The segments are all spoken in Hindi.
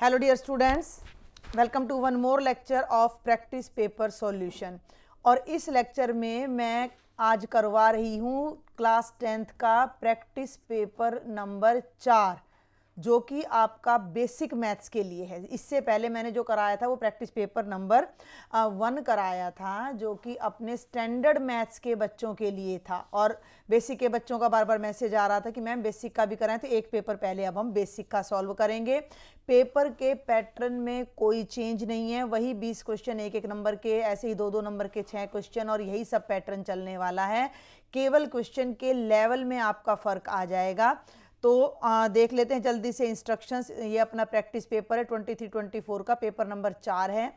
Hello dear students, welcome to one more lecture of practice paper solution. और इस लेक्चर में मैं आज करवा रही हूँ क्लास 10th का प्रैक्टिस पेपर नंबर 4, जो कि आपका बेसिक मैथ्स के लिए है। इससे पहले मैंने जो कराया था वो प्रैक्टिस पेपर नंबर 1 कराया था, जो कि अपने स्टैंडर्ड मैथ्स के बच्चों के लिए था। और बेसिक के बच्चों का बार बार मैसेज आ रहा था कि मैम बेसिक का भी कराएं, तो एक पेपर पहले अब हम बेसिक का सॉल्व करेंगे। पेपर के पैटर्न में कोई चेंज नहीं है, वही 20 क्वेश्चन एक एक नंबर के, ऐसे ही 2-2 नंबर के 6 क्वेश्चन, और यही सब पैटर्न चलने वाला है। केवल क्वेश्चन के लेवल में आपका फ़र्क आ जाएगा। तो देख लेते हैं जल्दी से इंस्ट्रक्शंस। ये अपना प्रैक्टिस पेपर है 23-24 का, पेपर नंबर 4 है,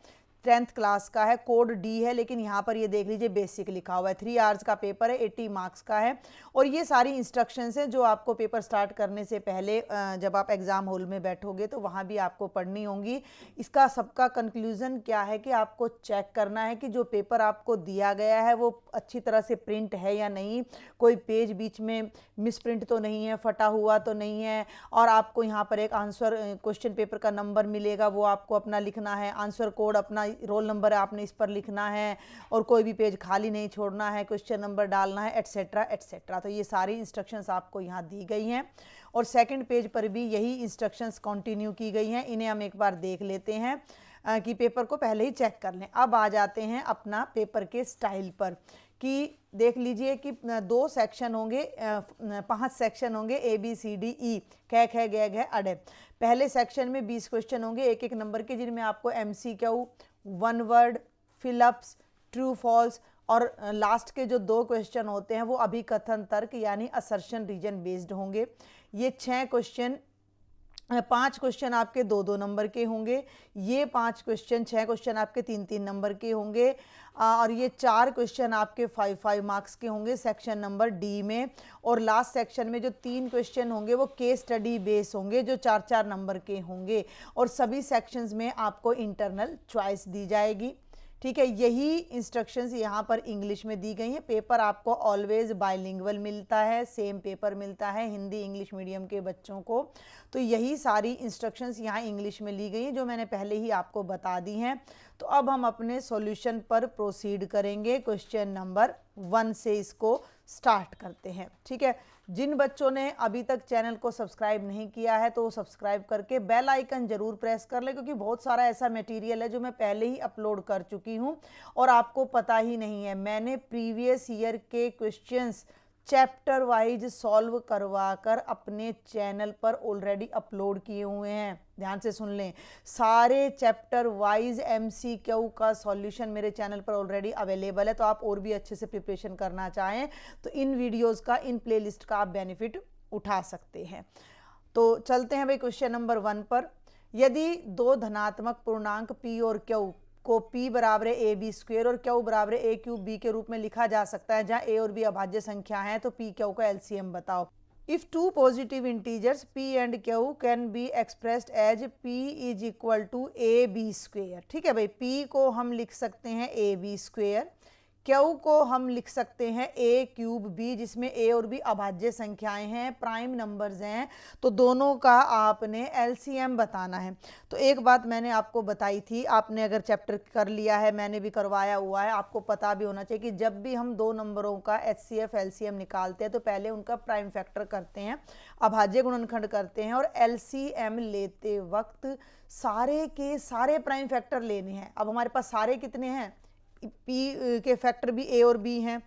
10th क्लास का है, कोड डी है, लेकिन यहाँ पर ये देख लीजिए बेसिक लिखा हुआ है। 3 आवर्स का पेपर है, 80 मार्क्स का है। और ये सारी इंस्ट्रक्शंस हैं जो आपको पेपर स्टार्ट करने से पहले जब आप एग्ज़ाम हॉल में बैठोगे तो वहाँ भी आपको पढ़नी होंगी। इसका सबका कंक्लूज़न क्या है कि आपको चेक करना है कि जो पेपर आपको दिया गया है वो अच्छी तरह से प्रिंट है या नहीं, कोई पेज बीच में मिसप्रिंट तो नहीं है, फटा हुआ तो नहीं है। और आपको यहाँ पर एक आंसर क्वेश्चन पेपर का नंबर मिलेगा, वो आपको अपना लिखना है, आंसर कोड अपना रोल नंबर आपने इस पर लिखना है, और कोई भी पेज खाली नहीं छोड़ना है, क्वेश्चन नंबर डालना है, एटसेट्रा एटसेट्रा। तो ये सारी इंस्ट्रक्शंस आपको यहाँ दी गई हैं, और सेकंड पेज पर भी यही इंस्ट्रक्शंस कंटिन्यू की गई हैं। इन्हें हम एक बार देख लेते हैं कि पेपर को पहले ही चेक कर लें। अब आ जाते हैं अपना पेपर के स्टाइल पर, कि देख लीजिए कि 2 सेक्शन होंगे, 5 सेक्शन होंगे, ABCDE, ख ख ग घ अड़े। पहले सेक्शन में 20 क्वेश्चन होंगे एक एक नंबर के, जिनमें आपको MCQ, 1 word, fill ups, true false, और लास्ट के जो 2 क्वेश्चन होते हैं वो अभिकथन तर्क यानी असर्शन रीजन बेस्ड होंगे। ये 6 क्वेश्चन, 5 क्वेश्चन आपके 2-2 नंबर के होंगे। ये 5 क्वेश्चन, 6 क्वेश्चन आपके 3-3 नंबर के होंगे। और ये 4 क्वेश्चन आपके 5-5 मार्क्स के होंगे सेक्शन नंबर डी में। और लास्ट सेक्शन में जो 3 क्वेश्चन होंगे वो केस स्टडी बेस होंगे, जो 4-4 नंबर के होंगे। और सभी सेक्शंस में आपको इंटरनल चॉइस दी जाएगी। ठीक है, यही इंस्ट्रक्शंस यहाँ पर इंग्लिश में दी गई हैं। पेपर आपको ऑलवेज बाइलिंगुअल मिलता है, सेम पेपर मिलता है हिंदी इंग्लिश मीडियम के बच्चों को। तो यही सारी इंस्ट्रक्शंस यहाँ इंग्लिश में ली गई हैं, जो मैंने पहले ही आपको बता दी हैं। तो अब हम अपने सॉल्यूशन पर प्रोसीड करेंगे। क्वेश्चन नंबर 1 से इसको स्टार्ट करते हैं। ठीक है, जिन बच्चों ने अभी तक चैनल को सब्सक्राइब नहीं किया है तो सब्सक्राइब करके बेल आइकन जरूर प्रेस कर ले, क्योंकि बहुत सारा ऐसा मटेरियल है जो मैं पहले ही अपलोड कर चुकी हूं और आपको पता ही नहीं है। मैंने प्रीवियस ईयर के क्वेश्चंस चैप्टर वाइज सॉल्व करवा कर अपने चैनल पर ऑलरेडी अपलोड किए हुए हैं। ध्यान से सुन लें, सारे चैप्टर वाइज MCQ का सॉल्यूशन मेरे चैनल पर ऑलरेडी अवेलेबल है। तो आप और भी अच्छे से प्रिपरेशन करना चाहें तो इन वीडियोस का, इन प्लेलिस्ट का आप बेनिफिट उठा सकते हैं। तो चलते हैं भाई क्वेश्चन नंबर 1 पर। यदि 2 धनात्मक पूर्णांक P और Q को P बराबर AB स्क्वायर और Q बराबर A क्यूब B के रूप में लिखा जा सकता है, जहां A और B अभाज्य संख्या हैं, तो P Q का LCM बताओ। If 2 positive integers P and Q can be expressed as P is equal to AB square। ठीक है भाई, P को हम लिख सकते हैं AB स्क्वायर, Q को हम लिख सकते हैं A क्यूब B, जिसमें A और B अभाज्य संख्याएं हैं, प्राइम नंबर्स हैं। तो दोनों का आपने LCM बताना है। तो एक बात मैंने आपको बताई थी, आपने अगर चैप्टर कर लिया है, मैंने भी करवाया हुआ है, आपको पता भी होना चाहिए कि जब भी हम 2 नंबरों का HCF LCM निकालते हैं तो पहले उनका प्राइम फैक्टर करते हैं, अभाज्य गुणनखंड करते हैं, और LCM लेते वक्त सारे के सारे प्राइम फैक्टर लेने हैं। अब हमारे पास सारे कितने हैं? P के फैक्टर भी A और B हैं,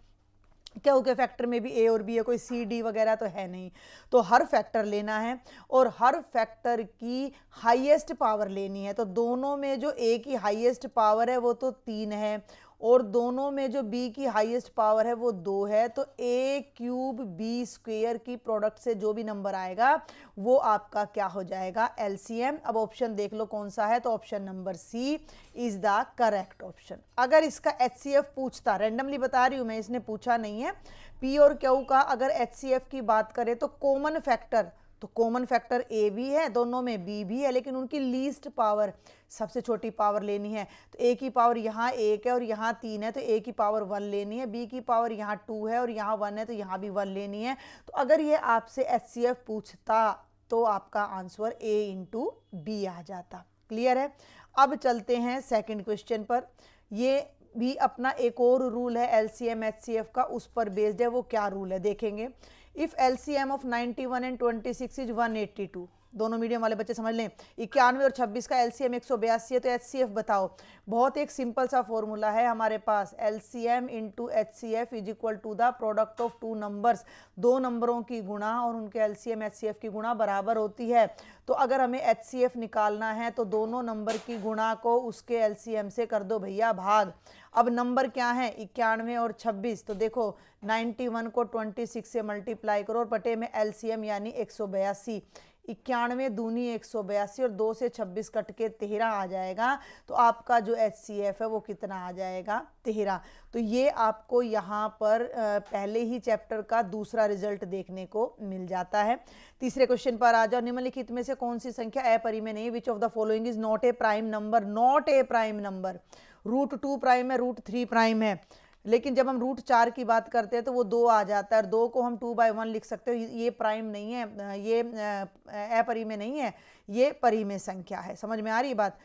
Q के फैक्टर में भी A और B है, कोई C D वगैरह तो है नहीं। तो हर फैक्टर लेना है और हर फैक्टर की हाईएस्ट पावर लेनी है। तो दोनों में जो A की हाईएस्ट पावर है वो तो 3 है, और दोनों में जो B की हाईएस्ट पावर है वो 2 है। तो A क्यूब B स्क्वायर की प्रोडक्ट से जो भी नंबर आएगा वो आपका क्या हो जाएगा? LCM। अब ऑप्शन देख लो कौन सा है, तो option number C is the correct option. अगर इसका HCF पूछता, रैंडमली बता रही हूं मैं, इसने पूछा नहीं है, P और Q का अगर HCF की बात करें तो कॉमन फैक्टर, तो कॉमन फैक्टर A भी है, दोनों में B भी है, लेकिन उनकी लीस्ट पावर, सबसे छोटी पावर लेनी है। तो A की पावर यहाँ 1 है और यहाँ 3 है, तो A की पावर 1 लेनी है। B की पावर यहाँ 2 है और यहाँ 1 है, तो यहाँ भी 1 लेनी है। तो अगर ये आपसे HCF पूछता तो आपका आंसर A इंटू बी आ जाता। क्लियर है। अब चलते हैं सेकंड क्वेश्चन पर। ये भी अपना एक और रूल है एलसीएम एचसीएफ का, उस पर बेस्ड है। वो क्या रूल है देखेंगे। If LCM of 91 and 26 is 182, दोनों मीडियम वाले बच्चे समझ लें, 91 और 26 का एलसीएम 182 है, तो एचसीएफ बताओ। बहुत एक सिंपल सा फॉर्मूला है हमारे पास, LCM into HCF is equal to the product of two numbers, दो नंबरों की गुणा और उनके एलसीएम एचसीएफ की गुणा बराबर होती है। तो अगर हमें एचसीएफ निकालना है तो दोनों नंबर की गुणा को उसके एलसीएम से कर दो भैया भाग। अब नंबर क्या है 91 और 26, तो देखो 91 को 26 से मल्टीप्लाई करो और बटे में एलसीएम यानी 182, 91 दूनी 182 और 2 से 26 कट के 13 आ जाएगा। तो आपका जो एचसीएफ है वो कितना आ जाएगा 13। तो ये आपको यहाँ पर पहले ही चैप्टर का दूसरा रिजल्ट देखने को मिल जाता है। तीसरे क्वेश्चन पर आ जाओ। निम्नलिखित में से कौन सी संख्या अपरिमेय नहीं, विच of the following is not a prime number. Not a prime number, √2 prime है, √3 प्राइम है, लेकिन जब हम √4 की बात करते हैं तो वो 2 आ जाता है और 2 को हम 2/1 लिख सकते हो। ये प्राइम नहीं है, ये अपरिमेय नहीं है, ये परिमेय संख्या है। समझ में आ रही बात।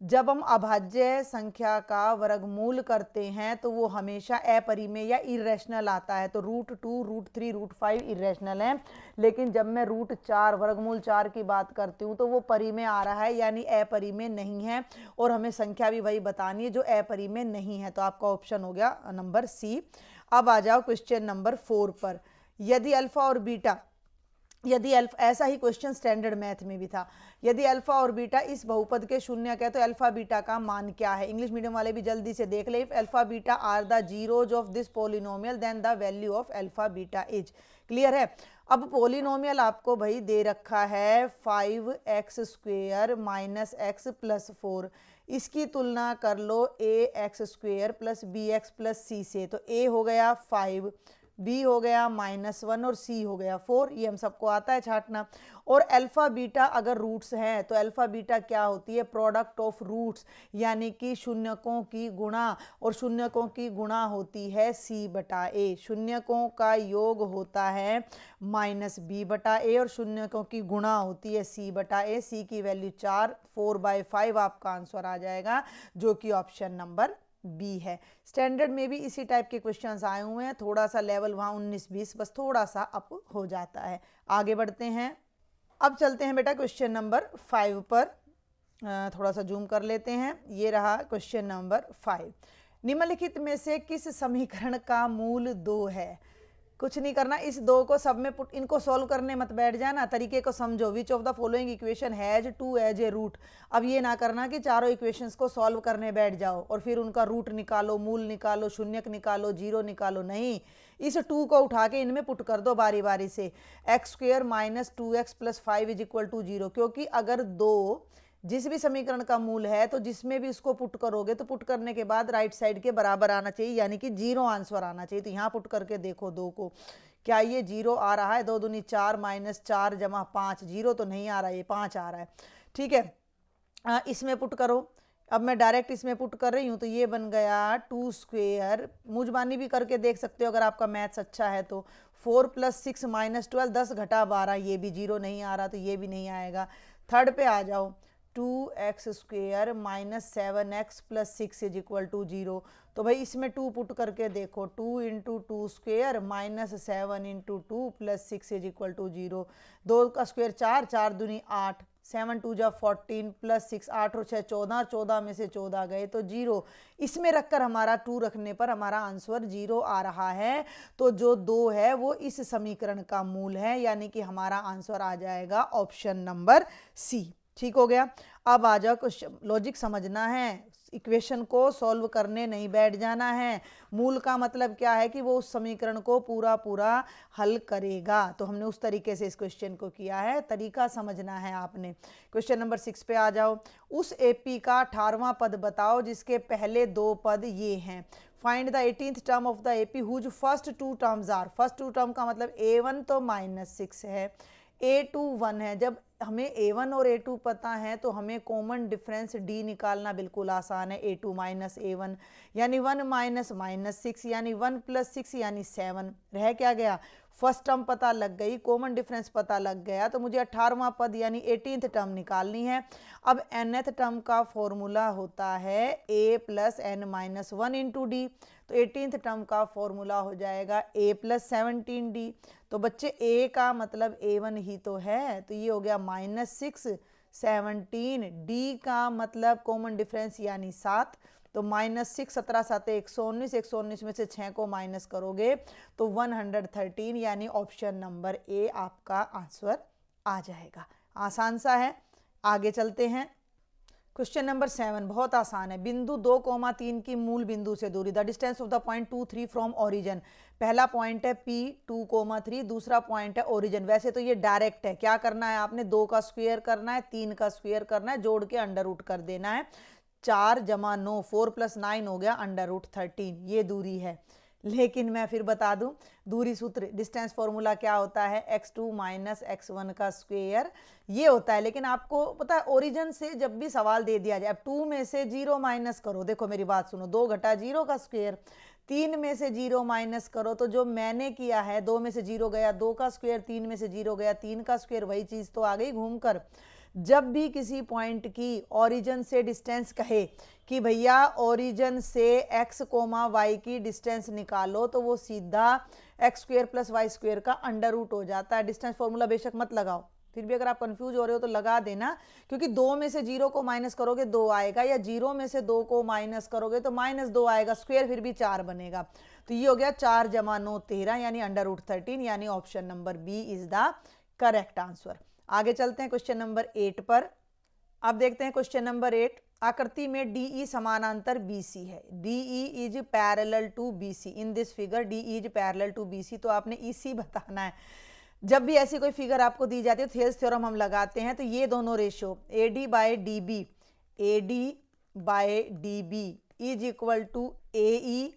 जब हम अभाज्य संख्या का वर्गमूल करते हैं तो वो हमेशा अपरिमेय या इरेशनल आता है। तो √2, √3, √5 इरेशनल है, लेकिन जब मैं √4 वर्गमूल 4 की बात करती हूँ तो वो परिमेय आ रहा है, यानी अपरिमेय नहीं है। और हमें संख्या भी वही बतानी है जो अपरिमेय नहीं है। तो आपका ऑप्शन हो गया नंबर सी। अब आ जाओ क्वेश्चन नंबर 4 पर। यदि अल्फा और बीटा, यदि अल्फा, ऐसा ही क्वेश्चन स्टैंडर्ड मैथ में भी था, यदि अल्फा और बीटा इस बहुपद के शून्यक है तो अल्फा बीटा का मान क्या है। इंग्लिश मीडियम वाले भी जल्दी से देख ले। If alpha beta are the zeros of this polynomial then the value of alpha beta is. Clear है। अब पॉलिनोमियल आपको भाई दे रखा है 5x² माइनस x प्लस 4, इसकी तुलना कर लो ax² plus bx plus c से। तो a हो गया 5, b हो गया -1 और c हो गया 4। ये हम सबको आता है छाटना। और अल्फा बीटा अगर रूट्स हैं तो अल्फा बीटा क्या होती है, प्रोडक्ट ऑफ रूट्स, यानी कि शून्यकों की गुणा, और शून्यकों की गुणा होती है c/a। शून्यकों का योग होता है -b/a और शून्यकों की गुणा होती है c/a। c की वैल्यू 4, 4/5 आपका आंसर आ जाएगा, जो कि ऑप्शन नंबर बी है। स्टैंडर्ड में भी इसी टाइप के क्वेश्चंस आए हुए हैं, थोड़ा सा लेवल वहाँ 19-20 बस थोड़ा सा अप हो जाता है। आगे बढ़ते हैं। अब चलते हैं बेटा क्वेश्चन नंबर 5 पर। थोड़ा सा जूम कर लेते हैं। ये रहा क्वेश्चन नंबर 5। निम्नलिखित में से किस समीकरण का मूल 2 है। कुछ नहीं करना, इस 2 को सब में पुट, इनको सॉल्व करने मत बैठ जाना, तरीके को समझो। Which of the following equation has 2 as a root. अब ये ना करना कि चारों इक्वेशंस को सॉल्व करने बैठ जाओ और फिर उनका रूट निकालो, मूल निकालो, शून्यक निकालो, जीरो निकालो। नहीं, इस 2 को उठा के इनमें पुट कर दो बारी बारी से। x² minus 2x plus 5 is equal to 0। क्योंकि अगर 2 जिस भी समीकरण का मूल है तो जिसमें भी इसको पुट करोगे तो पुट करने के बाद राइट साइड के बराबर आना चाहिए, यानी कि 0 आंसर आना चाहिए। तो यहाँ पुट करके देखो 2 को, क्या ये 0 आ रहा है। 2 दूनी 4 माइनस 4 जमा 5, 0 तो नहीं आ रहा है, ये 5 आ रहा है। ठीक है, इसमें पुट करो। अब मैं डायरेक्ट इसमें पुट कर रही हूँ तो ये बन गया 2²। मुजबानी भी करके देख सकते हो अगर आपका मैथ्स अच्छा है तो। 4 + 6 - 12, 10 घटा 12, ये भी 0 नहीं आ रहा तो ये भी नहीं आएगा। थर्ड पे आ जाओ, 2x² minus 7x plus 6 is equal to 0। तो भाई इसमें 2 पुट करके देखो, 2 × 2² minus 7 × 2 plus 6 is equal to 0। 2 का स्क्वायर 4, 4 दूनी 8, 7 2 जा 14 प्लस 6, 8 और 6 14, 14 में से 14 गए तो 0। इसमें रखकर हमारा 2 रखने पर हमारा आंसर 0 आ रहा है। तो जो 2 है वो इस समीकरण का मूल है, यानी कि हमारा आंसर आ जाएगा ऑप्शन नंबर सी। ठीक हो गया। अब आ जाओ, क्वेश्चन लॉजिक समझना है, इक्वेशन को सॉल्व करने नहीं बैठ जाना है। मूल का मतलब क्या है कि वो उस समीकरण को पूरा पूरा हल करेगा। तो हमने उस तरीके से इस क्वेश्चन को किया है, तरीका समझना है आपने। क्वेश्चन नंबर 6 पे आ जाओ। उस एपी का 18वां पद बताओ जिसके पहले 2 पद ये हैं। Find the 18th term of the AP whose first 2 terms are. First 2 term का मतलब a1 तो -6 है, a2 1 है। जब हमें a1 और a2 पता है तो हमें कॉमन डिफरेंस d निकालना बिल्कुल आसान है। a2 माइनस a1 यानी 1 माइनस -6 यानी 1 + 6 यानी 7, रह क्या गया फर्स्ट टर्म पता लग गई, कॉमन डिफरेंस पता लग गया, तो मुझे 18वां पद यानी 18th टर्म निकालनी है। अब nth टर्म का फॉर्मूला होता है a plus n minus 1 into D, तो 18th टर्म का फॉर्मूला हो जाएगा a प्लस 17d। तो बच्चे a का मतलब a1 ही तो है, तो ये हो गया -6 17, डी का मतलब कॉमन डिफरेंस यानी 7, तो -6 17 7 119, 119 में से 6 को माइनस करोगे तो 113 यानी ऑप्शन नंबर ए आपका आंसर आ जाएगा। आसान सा है, आगे चलते हैं। क्वेश्चन नंबर 7 बहुत आसान है। बिंदु 2,3 की मूल बिंदु से दूरी, the distance of the point 2 3 from origin. पहला पॉइंट है P 2,3, दूसरा पॉइंट है ओरिजिन। वैसे तो ये डायरेक्ट है, क्या करना है आपने 2 का स्क्वायर करना है, 3 का स्क्वायर करना है, जोड़ के अंडर रूट कर देना है। 4 जमा 9 4 प्लस 9 हो गया अंडर रूट 13, ये दूरी है। लेकिन मैं फिर बता दूं दूरी सूत्र डिस्टेंस फॉर्मूला क्या होता है, x2 माइनस x1 का स्क्वायर ये होता है। लेकिन आपको पता है ओरिजिन से जब भी सवाल दे दिया जाए, अब 2 में से 0 माइनस करो, देखो मेरी बात सुनो, 2 घटा 0 का स्क्वायर, 3 में से 0 माइनस करो, तो जो मैंने किया है 2 में से 0 गया 2 का स्क्वायर, 3 में से 0 गया 3 का स्क्वायर, वही चीज तो आ गई घूमकर। जब भी किसी पॉइंट की ओरिजिन से डिस्टेंस कहे कि भैया ओरिजिन से x, y की डिस्टेंस निकालो, तो वो सीधा x square plus y square का अंडर रूट हो जाता है। डिस्टेंस फॉर्मूला बेशक मत लगाओ, फिर भी अगर आप कंफ्यूज हो रहे हो तो लगा देना, क्योंकि 2 में से 0 को माइनस करोगे 2 आएगा, या 0 में से 2 को माइनस करोगे तो -2 आएगा, स्क्वायर फिर भी 4 बनेगा। तो ये हो गया 4 जमा 9 13 यानी अंडर रूट 13, यानी option number B is the correct answer. आगे चलते हैं क्वेश्चन नंबर 8 पर। अब देखते हैं क्वेश्चन नंबर 8। आकृति में DE समानांतर BC है, DE is parallel to BC। In this figure DE is parallel to BC, तो आपने EC बताना है। जब भी ऐसी कोई फिगर आपको दी जाती है तो थेल्स थ्योरम हम लगाते हैं, तो ये दोनों ratio AD by DB is equal to AE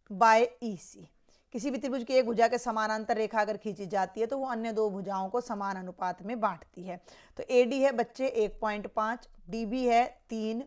by EC। किसी भी त्रिभुज की एक भुजा के समानांतर रेखा अगर खींची जाती है तो वो अन्य दो भुजाओं को समान अनुपात में बांटती है। तो AD है बच्चे 1.5, DB है 3,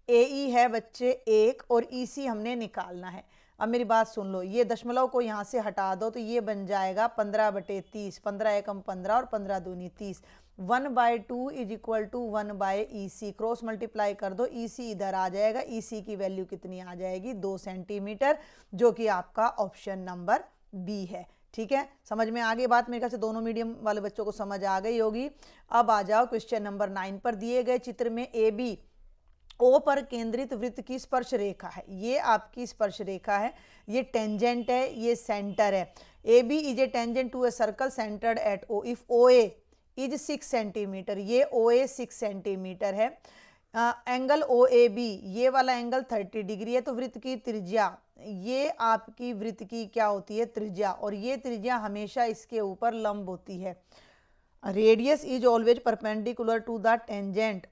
AE है बच्चे 1 और EC हमने निकालना है। अब मेरी बात सुन लो, ये दशमलव को यहाँ से हटा दो तो ये बन जाएगा 15/30, 15 एकम 15 और 15 दूनी 30। 1/2 is equal to 1/EC, cross multiply कर दो, EC इधर आ जाएगा, EC की वैल्यू कितनी आ जाएगी 2 सेंटीमीटर, जो कि आपका ऑप्शन नंबर बी है। ठीक है, समझ में आगे बात, मेरे ख्याल से दोनों मीडियम वाले बच्चों को समझ आ गई होगी। अब आ जाओ क्वेश्चन नंबर 9 पर। दिए गए चित्र में AB O पर केंद्रित वृत्त की स्पर्श रेखा है, ये आपकी स्पर्श रेखा है, ये टेंजेंट है, ये सेंटर है। AB is a tangent to a circle centred at O if OA is 6 centimetre, ये OA 6 सेंटीमीटर है। एंगल OAB ये वाला एंगल 30 डिग्री है। तो वृत्त की त्रिज्या, ये आपकी वृत्त की क्या होती है त्रिज्या, और ये त्रिज्या हमेशा इसके ऊपर लंब होती है। Radius is always perpendicular to the tangent,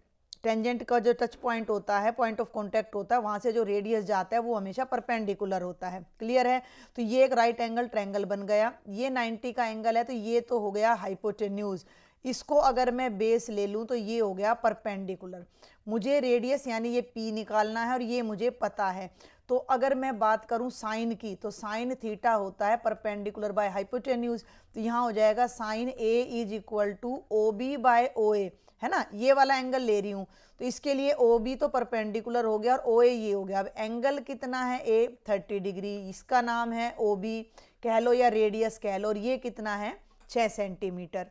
tangent का जो टच पॉइंट होता है, पॉइंट ऑफ कांटेक्ट होता है, वहां से जो रेडियस जाता है वो हमेशा परपेंडिकुलर होता है। क्लियर है, तो ये एक राइट एंगल ट्रायंगल बन गया। ये 90 का एंगल है, तो ये तो हो गया हाइपोटेन्यूज। इसको अगर मैं बेस ले लूं तो ये हो गया परपेंडिकुलर। मुझे रेडियस यानी ये P निकालना है और ये मुझे पता है। तो अगर मैं बात करूं साइन की, तो साइन थीटा होता है परपेंडिकुलर बाय हाइपोटेन्यूज, तो यहाँ हो जाएगा sine A is equal to OB by OA, है ना, ये वाला एंगल ले रही हूं, तो इसके लिए OB तो परपेंडिकुलर हो गया और OA ये हो गया। अब एंगल कितना है A 30 डिग्री, इसका नाम है OB कह लो या रेडियस कह लो, और ये कितना है 6 सेंटीमीटर।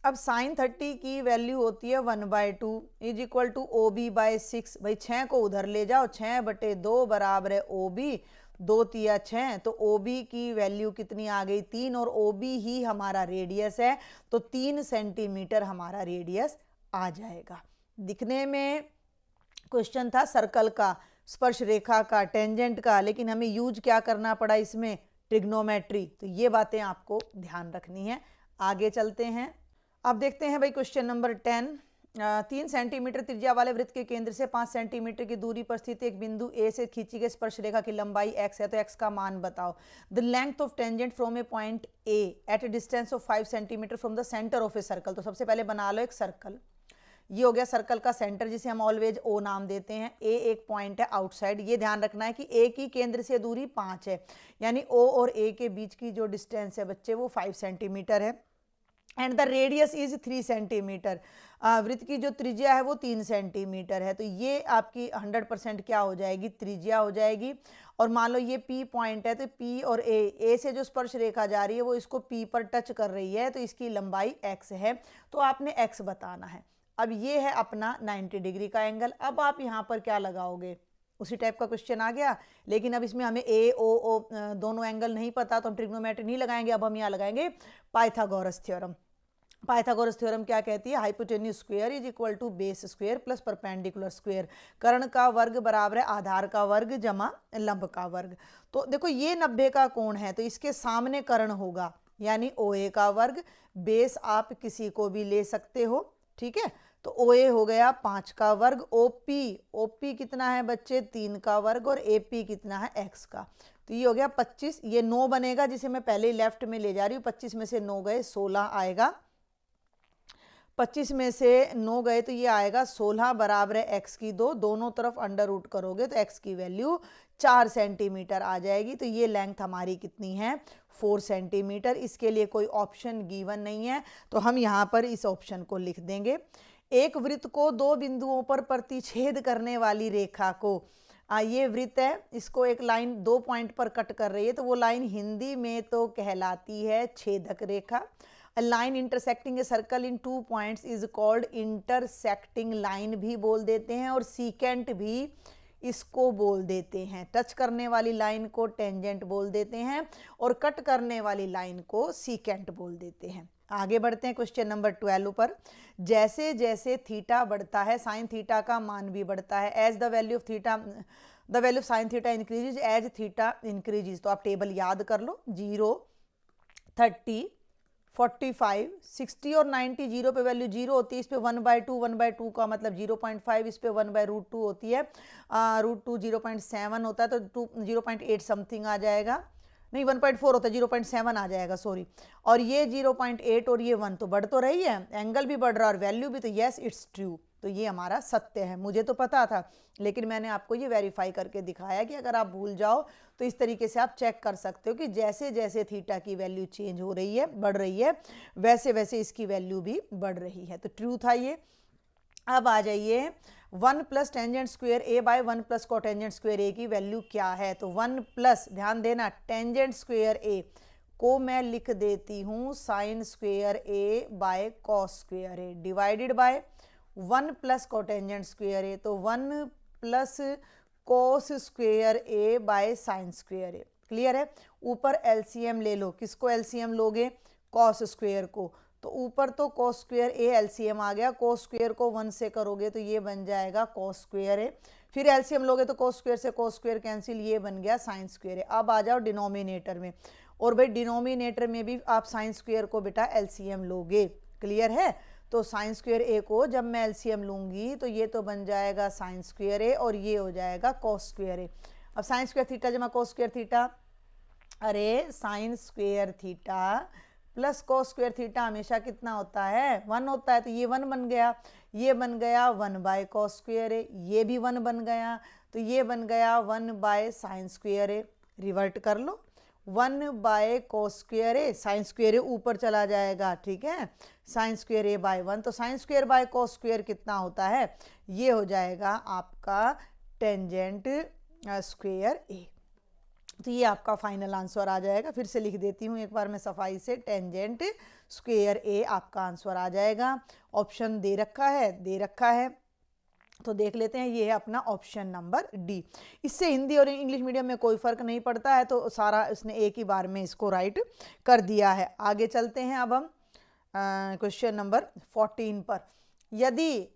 अब साइन 30 की वैल्यू होती है 1/2 is equal to OB by 6। भाई 6 को उधर ले जाओ, 6/2 बराबर है OB, 2 तिया 6, तो OB की वैल्यू कितनी आ गई 3, और OB ही हमारा रेडियस है, तो 3 सेंटीमीटर हमारा रेडियस आ जाएगा। दिखने में क्वेश्चन था सर्कल का, स्पर्श रेखा का, टेंजेंट का, लेकिन हमें यूज क्या करना पड़ा इसमें, ट्रिग्नोमेट्री। तो ये बातें आपको ध्यान रखनी है। आगे चलते हैं। अब देखते हैं भाई क्वेश्चन नंबर 10। 3 सेंटीमीटर त्रिज्या वाले वृत्त के केंद्र से 5 सेंटीमीटर की दूरी पर स्थित एक बिंदु A से खींची गई स्पर्श रेखा की लंबाई x है, तो x का मान बताओ। The length of tangent from a point A at a distance of 5 centimetre from the centre of a circle. तो सबसे पहले बना लो एक सर्कल, ये हो गया सर्कल का सेंटर जिसे हम ऑलवेज ओ नाम देते हैं। ए एक पॉइंट है आउटसाइड, ये ध्यान रखना है कि ए की केंद्र से दूरी 5 है, यानी ओ और ए के बीच की जो डिस्टेंस है बच्चे वो 5 सेंटीमीटर है। And the radius is 3 centimetre, वृत्त की जो त्रिज्या है वो 3 सेंटीमीटर है। तो ये आपकी 100% क्या हो जाएगी, त्रिज्या हो जाएगी। और मान लो ये P पॉइंट है, तो P और A से जो स्पर्श रेखा जा रही है वो इसको P पर टच कर रही है, तो इसकी लंबाई x है, तो आपने x बताना है। अब ये है अपना 90 डिग्री का एंगल। अब आप यहाँ पर क्या लगाओगे, उसी टाइप का क्वेश्चन आ गया, लेकिन अब इसमें हमें ए ओ दोनों एंगल नहीं पता, तो हम ट्रिग्नोमेट्री नहीं लगाएंगे। अब हम यहाँ लगाएंगे पाइथागोरस थ्योरम। पाइथागोरस थ्योरम क्या कहती है, hypotenuse square is equal to base square plus perpendicular square. कर्ण का वर्ग बराबर है आधार का वर्ग जमा लंब का वर्ग। तो देखो ये 90 का कोण है, तो इसके सामने कर्ण होगा, यानी OA का वर्ग। बेस आप किसी को भी ले सकते हो, ठीक है। तो OA हो गया 5 का वर्ग, OP कितना है बच्चे 3 का वर्ग, और AP कितना है x का। तो ये हो गया 25, ये 9 बनेगा जिसे मैं पहले ही लेफ्ट में ले जा रही हूँ। 25 में से 9 गए 16 आएगा, 25 में से 9 गए तो ये आएगा 16 बराबर है x की 2, दोनों तरफ अंडर रूट करोगे तो x की वैल्यू 4 सेंटीमीटर आ जाएगी। तो ये लेंथ हमारी कितनी है, 4 सेंटीमीटर। इसके लिए कोई ऑप्शन गिवन नहीं है, तो हम यहाँ पर इस ऑप्शन को लिख देंगे। एक वृत्त को 2 बिंदुओं पर प्रतिच्छेद करने वाली रेखा को, ये वृत्त है, इसको एक लाइन 2 पॉइंट पर कट कर रही है, तो वो लाइन हिंदी में तो कहलाती है छेदक रेखा। A line intersecting a circle in 2 points is called intersecting line भी बोल देते हैं, और secant भी इसको बोल देते हैं। टच करने वाली लाइन को टेंजेंट बोल देते हैं, और कट करने वाली लाइन को secant बोल देते हैं। आगे बढ़ते हैं क्वेश्चन नंबर 12 पर। जैसे जैसे थीटा बढ़ता है साइन थीटा का मान भी बढ़ता है। As the value of theta, the value of sine theta increases as theta increases. तो आप टेबल याद कर लो, 0, 30, 45, 60 और 90। 0 पे वैल्यू 0 होती है, इस पे 1/2, 1/2 का मतलब 0.5, इस पे 1/√2 होती है, √2 0.7 होता है, तो 0.8 समथिंग आ जाएगा, नहीं 1.4 होता है, 0.7 आ जाएगा, सॉरी। और ये 0.8 और ये 1, तो बढ़ तो रही है, एंगल भी बढ़ रहा है और वैल्यू भी, तो यस इट्स ट्रू। तो ये हमारा सत्य है। मुझे तो पता था, लेकिन मैंने आपको ये वेरीफाई करके दिखाया कि अगर आप भूल जाओ तो इस तरीके से आप चेक कर सकते हो कि जैसे जैसे थीटा की वैल्यू चेंज हो रही है, बढ़ रही है, वैसे वैसे इसकी वैल्यू भी बढ़ रही है। तो ट्रू था ये। अब आ जाइए 1 plus tangent square a bye 1 plus cotangent square ए की वैल्यू क्या है। तो 1 प्लस, ध्यान देना, टेंजेंट स्क्वायर ए को मैं लिख देती हूँ sine square a by cos square a divided by 1 plus cotangent square a, तो 1 plus cos square a by sine square a. Clear है। ऊपर एलसीएम ले लो, किसको एलसीएम लोगे, कॉस स्क्वायर को, तो ऊपर तो कॉस स्क्वायर ए एलसीएम आ गया, कॉस स्क्वायर को 1 से करोगे तो ये बन जाएगा कॉस स्क्वायर ए, फिर एलसीएम लोगे तो कॉस स्क्वायर से कॉस स्क्वायर कैंसिल, ये बन गया साइन स्क्वायर ए। अब आ जाओ डिनोमिनेटर में, और भाई डिनोमिनेटर में भी आप साइन स्क्वायर को बेटा एलसीएम लोगे। क्लियर है। तो साइन स्क्वायर ए को जब मैं एलसीएम लूंगी तो ये तो बन जाएगा साइन स्क्वायर ए, और ये हो जाएगा कॉस स्क्वायर ए। अब साइन स्क्वायर थीटा जमा कॉस स्क्वायर थीटा, अरे sine square theta plus cos square theta हमेशा कितना होता है, 1 होता है, तो ये 1 बन गया, ये बन गया 1 बाय कॉस स्क्वायर ए, ये भी 1 बन गया, तो ये बन गया 1 by sine square a. Revert कर लो, 1 by cos square a, sine square a ऊपर चला जाएगा, ठीक है, साइन स्क्वायर ए बाय 1, तो sine square by cos square कितना होता है, ये हो जाएगा आपका टेंजेंट स्क्वायर ए। तो ये आपका फाइनल आंसर आ जाएगा। फिर से लिख देती हूँ एक बार मैं सफाई से, टेंजेंट स्क्वायर ए आपका आंसर आ जाएगा। ऑप्शन दे रखा है, दे रखा है, तो देख लेते हैं, ये है अपना ऑप्शन नंबर डी। इससे हिंदी और इंग्लिश मीडियम में कोई फर्क नहीं पड़ता है, तो सारा इसने एक ही बार में इसको राइट कर दिया है। आगे चलते हैं अब हम क्वेश्चन नंबर 14 पर। यदि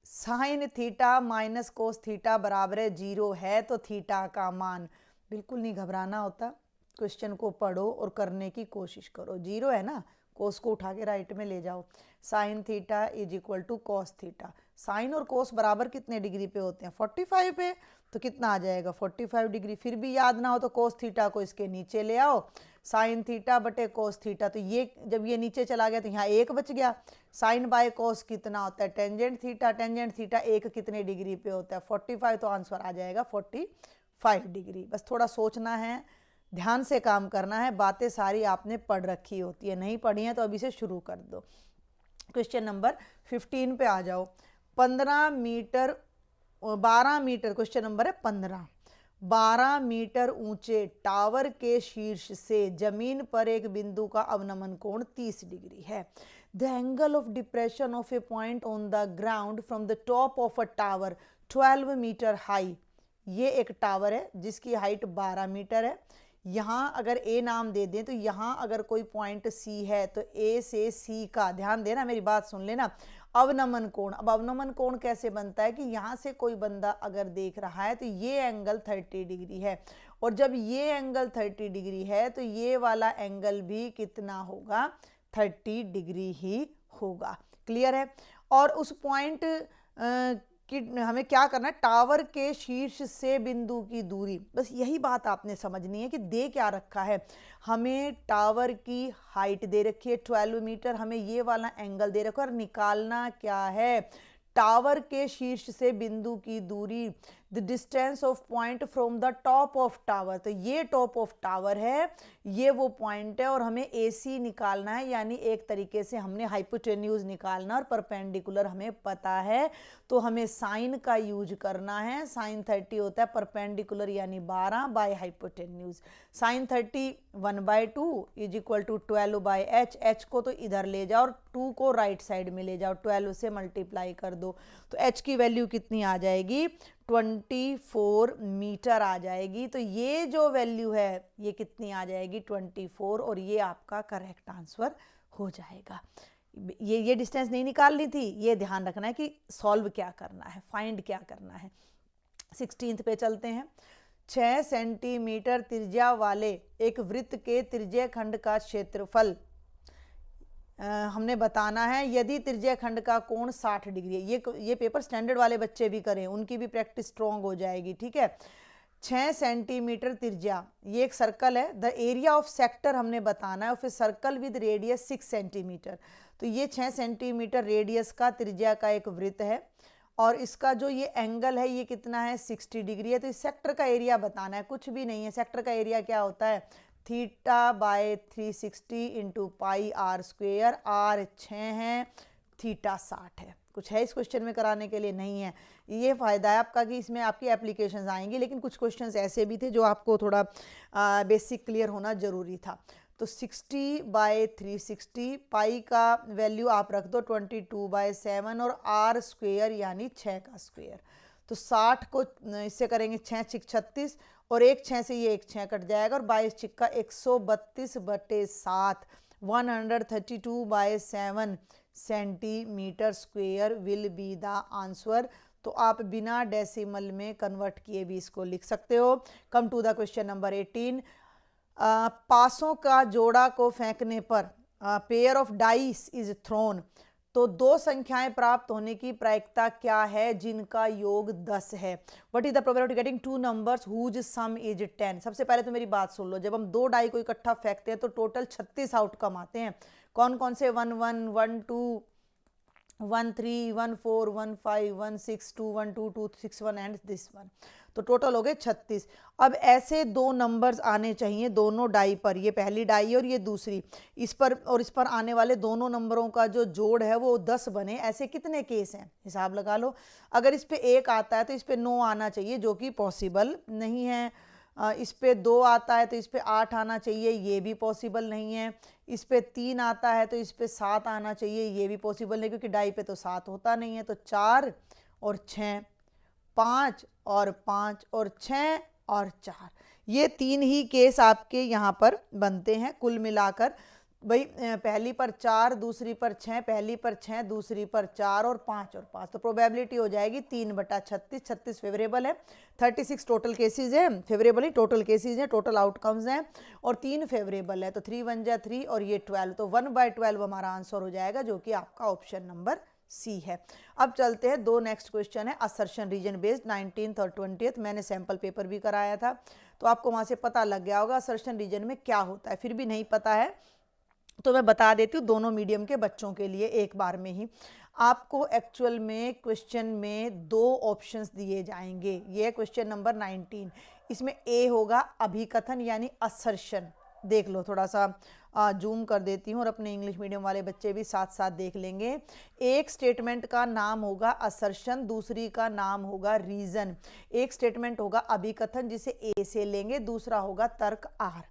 sine theta minus cos theta बराबर है 0 है तो थीटा का मान, बिल्कुल नहीं घबराना होता, क्वेश्चन को पढ़ो और करने की कोशिश करो। 0 है ना, कोस को उठा के राइट में ले जाओ, sine theta is equal to cos theta. Sine और कोस बराबर कितने डिग्री पे होते हैं, 45 पे, तो कितना आ जाएगा 45 डिग्री। फिर भी याद ना हो तो कोस थीटा को इसके नीचे ले आओ, साइन थीटा बटे कोस थीटा, तो ये जब ये नीचे चला गया तो यहाँ 1 बच गया। साइन बाय कोस कितना होता है, टेंजेंट थीटा, टेंजेंट थीटा 1 कितने डिग्री पे होता है 45, तो आंसर आ जाएगा 45 डिग्री। बस थोड़ा सोचना है, ध्यान से काम करना है, बातें सारी आपने पढ़ रखी होती है, नहीं पढ़ी है तो अभी से शुरू कर दो। क्वेश्चन नंबर 15 पे आ जाओ। 12 मीटर, क्वेश्चन नंबर है 15। 12 मीटर ऊंचे टावर के शीर्ष से जमीन पर एक बिंदु का अवनमन कोण 30 डिग्री है। The angle of depression of a point on the ground from the top of a tower 12 metre high. ये एक टावर है जिसकी हाइट 12 मीटर है। यहाँ अगर ए नाम दे दें तो यहाँ अगर कोई पॉइंट सी है तो ए से सी का, ध्यान देना मेरी बात सुन लेना, अवनमन कोण। अब अवनमन कोण कैसे बनता है कि यहाँ से कोई बंदा अगर देख रहा है तो ये एंगल 30 डिग्री है, और जब ये एंगल 30 डिग्री है तो ये वाला एंगल भी कितना होगा, 30 डिग्री ही होगा। क्लियर है। और उस पॉइंट कि हमें क्या करना है, टावर के शीर्ष से बिंदु की दूरी, बस यही बात आपने समझनी है कि दे क्या रखा है। हमें टावर की हाइट दे रखी है 12 मीटर, हमें ये वाला एंगल दे रखा है, और निकालना क्या है, टावर के शीर्ष से बिंदु की दूरी, the distance of point from the top of tower. तो ये टॉप ऑफ टावर है, ये वो पॉइंट है, और हमें AC निकालना है, यानी एक तरीके से हमने हाइपोटेन्यूज निकालना, और परपेंडिकुलर हमें पता है तो हमें साइन का यूज करना है। साइन 30 होता है परपेंडिकुलर यानी 12 by hypotenuse. Sine 30 1/2 is equal to 12 by H. H को तो इधर ले जाओ और 2 को राइट साइड में ले जाओ, 12 से मल्टीप्लाई कर दो, तो एच की वैल्यू कितनी आ जाएगी, 24 मीटर आ जाएगी। तो ये जो वैल्यू है ये कितनी आ जाएगी, 24, और ये आपका करेक्ट आंसर हो जाएगा। ये डिस्टेंस नहीं निकालनी थी, ये ध्यान रखना है कि सॉल्व क्या करना है, फाइंड क्या करना है। 16 पे चलते हैं। 6 सेंटीमीटर त्रिज्या वाले एक वृत्त के त्रिज्या खंड का क्षेत्रफल हमने बताना है यदि त्रिज्या खंड का कोण 60 डिग्री है। ये पेपर स्टैंडर्ड वाले बच्चे भी करें, उनकी भी प्रैक्टिस स्ट्रॉन्ग हो जाएगी। ठीक है। 6 सेंटीमीटर त्रिज्या, ये एक सर्कल है। द एरिया ऑफ सेक्टर हमने बताना है, और फिर सर्कल विद रेडियस 6 सेंटीमीटर। तो ये 6 सेंटीमीटर रेडियस का त्रिज्या का एक वृत्त है, और इसका जो ये एंगल है ये कितना है, 60 डिग्री है। तो इस सेक्टर का एरिया बताना है, कुछ भी नहीं है। सेक्टर का एरिया क्या होता है, theta by 360 into pi R square. R 6 है, थीटा 60 है। कुछ है इस क्वेश्चन में कराने के लिए, नहीं है। ये फ़ायदा है आपका कि इसमें आपकी एप्लीकेशंस आएंगी, लेकिन कुछ क्वेश्चंस ऐसे भी थे जो आपको थोड़ा बेसिक क्लियर होना ज़रूरी था। तो 60 बाय 360, पाई का वैल्यू आप रख दो 22/7, और आर स्क्वेयर यानी 6 का स्क्वेयर। तो 60 को इससे करेंगे 6 6 36, और एक 6 से ये एक 6 कट जाएगा, और 22 छिक्का 132/7, 132/7 centimetre square will be the answer. तो आप बिना डेसिमल में कन्वर्ट किए भी इसको लिख सकते हो। Come to the question number 18। पासों का जोड़ा को फेंकने पर pair of dice is thrown, तो 2 संख्याएं प्राप्त होने की प्रायिकता क्या है जिनका योग 10 है। What is the probability getting 2 numbers whose sum is 10। सबसे पहले तो मेरी बात सुन लो, जब हम 2 डाई को इकट्ठा फेंकते हैं तो टोटल 36 आउटकम आते हैं। कौन कौन से, 1 1 1 2 1 3 1 4 1 5 1 6 2 1 2 2 6 1 एंड दिस वन, तो टोटल हो गए 36। अब ऐसे 2 नंबर्स आने चाहिए दोनों डाई पर, ये पहली डाई और ये दूसरी, इस पर और इस पर आने वाले दोनों नंबरों का जो जोड़ है वो 10 बने। ऐसे कितने केस हैं, हिसाब लगा लो। अगर इस पे 1 आता है तो इस पे 9 आना चाहिए, जो कि पॉसिबल नहीं है। इस पे 2 आता है तो इस पे 8 आना चाहिए, ये भी पॉसिबल नहीं है। इस पे 3 आता है तो इस पे 7 आना चाहिए, ये भी पॉसिबल नहीं, क्योंकि डाई पे तो 7 होता नहीं है। तो 4 और 6, 5 और 5 और 6 और 4, ये 3 ही केस आपके यहाँ पर बनते हैं कुल मिलाकर। भाई पहली पर 4, दूसरी पर 6, पहली पर 6, दूसरी पर 4 और 5 और 5, तो प्रोबेबिलिटी हो जाएगी 3/36। 36 फेवरेबल है, 36 टोटल केसेस है, फेवरेबल ही टोटल केसेस हैं, टोटल आउटकम्स हैं, और 3 फेवरेबल है। तो 3 1 जा 3 और ये 12, तो 1/12 हमारा आंसर हो जाएगा, जो कि आपका ऑप्शन नंबर सी है। अब चलते हैं, दो नेक्स्ट क्वेश्चन है असर्शन रीजन बेस्ड 19th और 20th। मैंने सैंपल पेपर भी कराया था तो आपको वहाँ से पता लग गया होगा असर्शन रीजन में क्या होता है। फिर भी नहीं पता है तो मैं बता देती हूँ दोनों मीडियम के बच्चों के लिए एक बार में ही। आपको एक्चुअल में क्वेश्चन में दो ऑप्शंस दिए जाएंगे। ये क्वेश्चन नंबर 19, इसमें ए होगा अभिकथन यानी असर्शन। देख लो, थोड़ा सा जूम कर देती हूँ और अपने इंग्लिश मीडियम वाले बच्चे भी साथ साथ देख लेंगे। एक स्टेटमेंट का नाम होगा असर्शन, दूसरी का नाम होगा रीजन। एक स्टेटमेंट होगा अभिकथन जिसे ए से लेंगे, दूसरा होगा तर्क आर।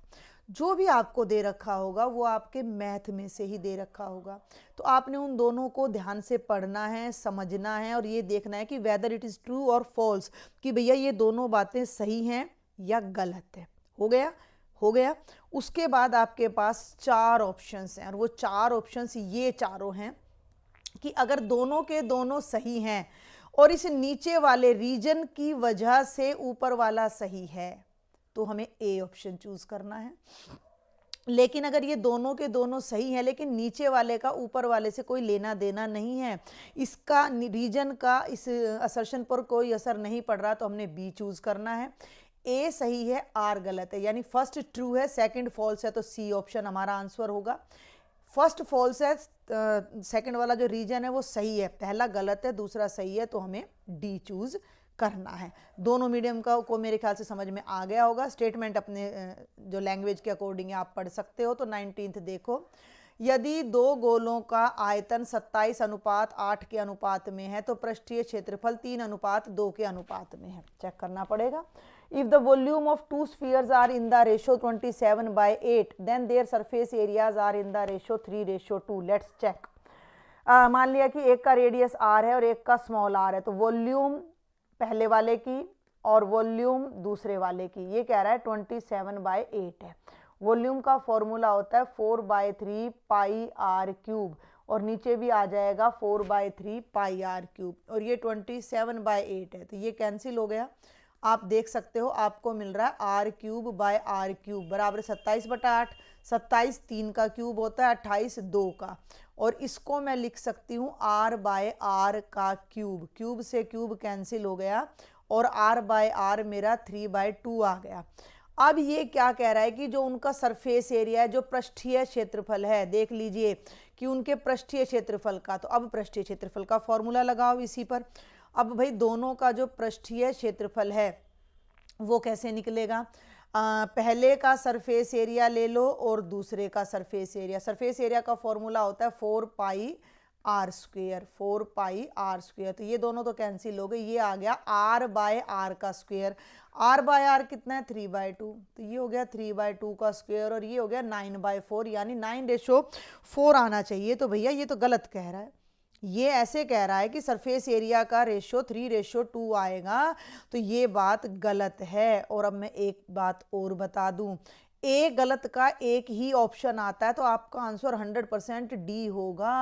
जो भी आपको दे रखा होगा वो आपके मैथ में से ही दे रखा होगा, तो आपने उन दोनों को ध्यान से पढ़ना है, समझना है और ये देखना है कि वेदर इट इज़ ट्रू और फॉल्स, कि भैया ये दोनों बातें सही हैं या गलत है। हो गया, हो गया। उसके बाद आपके पास चार ऑप्शंस हैं और वो चार ऑप्शंस ये चारों हैं कि अगर दोनों के दोनों सही हैं और इस नीचे वाले रीजन की वजह से ऊपर वाला सही है तो हमें ए ऑप्शन चूज करना है। लेकिन अगर ये दोनों के दोनों सही हैं लेकिन नीचे वाले का ऊपर वाले से कोई लेना देना नहीं है, इसका रीजन का इस असर्शन पर कोई असर नहीं पड़ रहा, तो हमने बी चूज करना है। ए सही है, आर गलत है, यानी फर्स्ट ट्रू है, सेकंड फॉल्स है, तो सी ऑप्शन हमारा आंसर होगा। फर्स्ट फॉल्स है, सेकंड वाला जो रीजन है वो सही है, पहला गलत है, दूसरा सही है, तो हमें डी चूज करना है। दोनों मीडियम का को मेरे ख्याल से समझ में आ गया होगा। स्टेटमेंट अपने जो लैंग्वेज के अकॉर्डिंग आप पढ़ सकते हो। तो 19th देखो, यदि दो गोलों का आयतन 27:8 के अनुपात में है तो पृष्ठीय क्षेत्रफल 3:2 के अनुपात में है। चेक करना पड़ेगा। If the volume of two spheres are in the ratio 27/8 then their surface areas are in the ratio 3:2। Let's check. मान लिया कि एक का रेडियस आर है और एक का स्मॉल आर है, तो वॉल्यूम पहले वाले की और वॉल्यूम दूसरे वाले की, ये कह रहा है 27/8 है। वॉल्यूम का फॉर्मूला होता है 4/3 पाई आर क्यूब और नीचे भी आ जाएगा 4/3 पाई आर क्यूब, और ये 27/8 है तो ये कैंसिल हो गया। आप देख सकते हो आपको मिल रहा है R cube by R cube बराबर 27/8। 27 3 का क्यूब होता है, 28 2 का, और इसको मैं लिख सकती हूँ आर बाय आर का क्यूब। क्यूब से क्यूब कैंसिल हो गया और आर बाय आर मेरा 3/2 आ गया। अब ये क्या कह रहा है कि जो उनका सरफेस एरिया है, जो पृष्ठीय क्षेत्रफल है, देख लीजिए कि उनके पृष्ठीय क्षेत्रफल का, तो अब पृष्ठीय क्षेत्रफल का फॉर्मूला लगाओ इसी पर। अब भाई दोनों का जो पृष्ठीय क्षेत्रफल है वो कैसे निकलेगा? पहले का सरफेस एरिया ले लो और दूसरे का सरफेस एरिया। सरफेस एरिया का फॉर्मूला होता है 4 पाई r², 4 पाई r²। तो ये दोनों तो कैंसिल हो गए, ये आ गया r बाय r का स्क्वायर। r बाय r कितना है? 3/2, तो ये हो गया 3/2 का स्क्वायर और ये हो गया 9/4, यानी 9:4 आना चाहिए। तो भैया ये तो गलत कह रहा है, ये ऐसे कह रहा है कि सरफेस एरिया का रेशो 3:2 आएगा, तो ये बात गलत है। और अब मैं एक बात और बता दूं, ए गलत का एक ही ऑप्शन आता है तो आपका आंसर 100% डी होगा।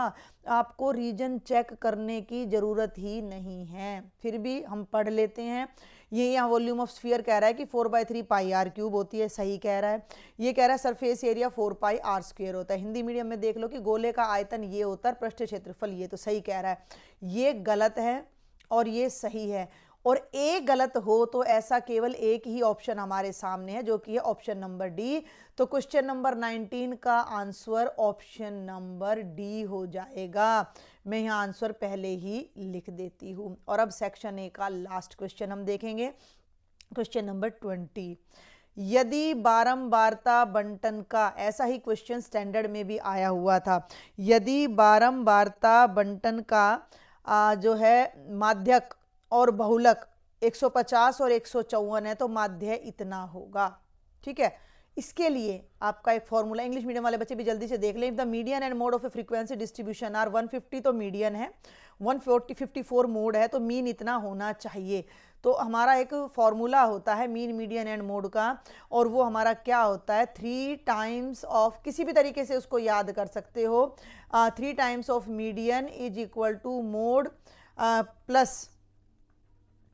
आपको रीजन चेक करने की ज़रूरत ही नहीं है। फिर भी हम पढ़ लेते हैं। ये यहाँ वॉल्यूम ऑफ स्फीयर कह रहा है कि 4/3 पाई आर क्यूब होती है, सही कह रहा है। ये कह रहा है सरफेस एरिया 4 पाई r² होता है। हिंदी मीडियम में देख लो कि गोले का आयतन ये होता है, पृष्ठीय क्षेत्रफल ये, तो सही कह रहा है। ये गलत है और ये सही है, और ए गलत हो तो ऐसा केवल एक ही ऑप्शन हमारे सामने है जो कि है ऑप्शन नंबर डी। तो क्वेश्चन नंबर 19 का आंसर ऑप्शन नंबर डी हो जाएगा। मैं यहाँ आंसर पहले ही लिख देती हूँ। और अब सेक्शन ए का लास्ट क्वेश्चन हम देखेंगे, क्वेश्चन नंबर 20। यदि बारंबारता बंटन का, ऐसा ही क्वेश्चन स्टैंडर्ड में भी आया हुआ था, यदि बारंबारता बंटन का जो है माध्यक और बहुलक 150 और 154 है तो माध्य इतना होगा। ठीक है, इसके लिए आपका एक फॉर्मूला, इंग्लिश मीडियम वाले बच्चे भी जल्दी से देख लें। If the median and mode of a frequency distribution are 150 तो मीडियन है, 154 मोड है तो मीन इतना होना चाहिए। तो हमारा एक फॉर्मूला होता है मीन, मीडियन एंड मोड का, और वो हमारा क्या होता है 3 टाइम्स ऑफ, किसी भी तरीके से उसको याद कर सकते हो, 3 times of median is equal to mode plus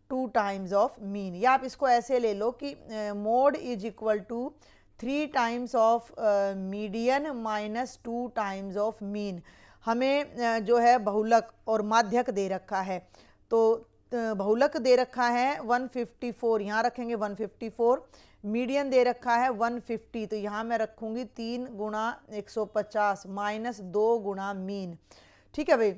2 times of mean. या आप इसको ऐसे ले लो कि mode is equal to 3 times of median minus 2 times of mean. हमें जो है बहुलक और माध्यक दे रखा है, तो बहुलक दे रखा है 154, यहाँ रखेंगे 154, मीडियन दे रखा है 150, तो यहाँ मैं रखूँगी 3 गुणा 150 माइनस 2 गुणा मीन। ठीक है भाई,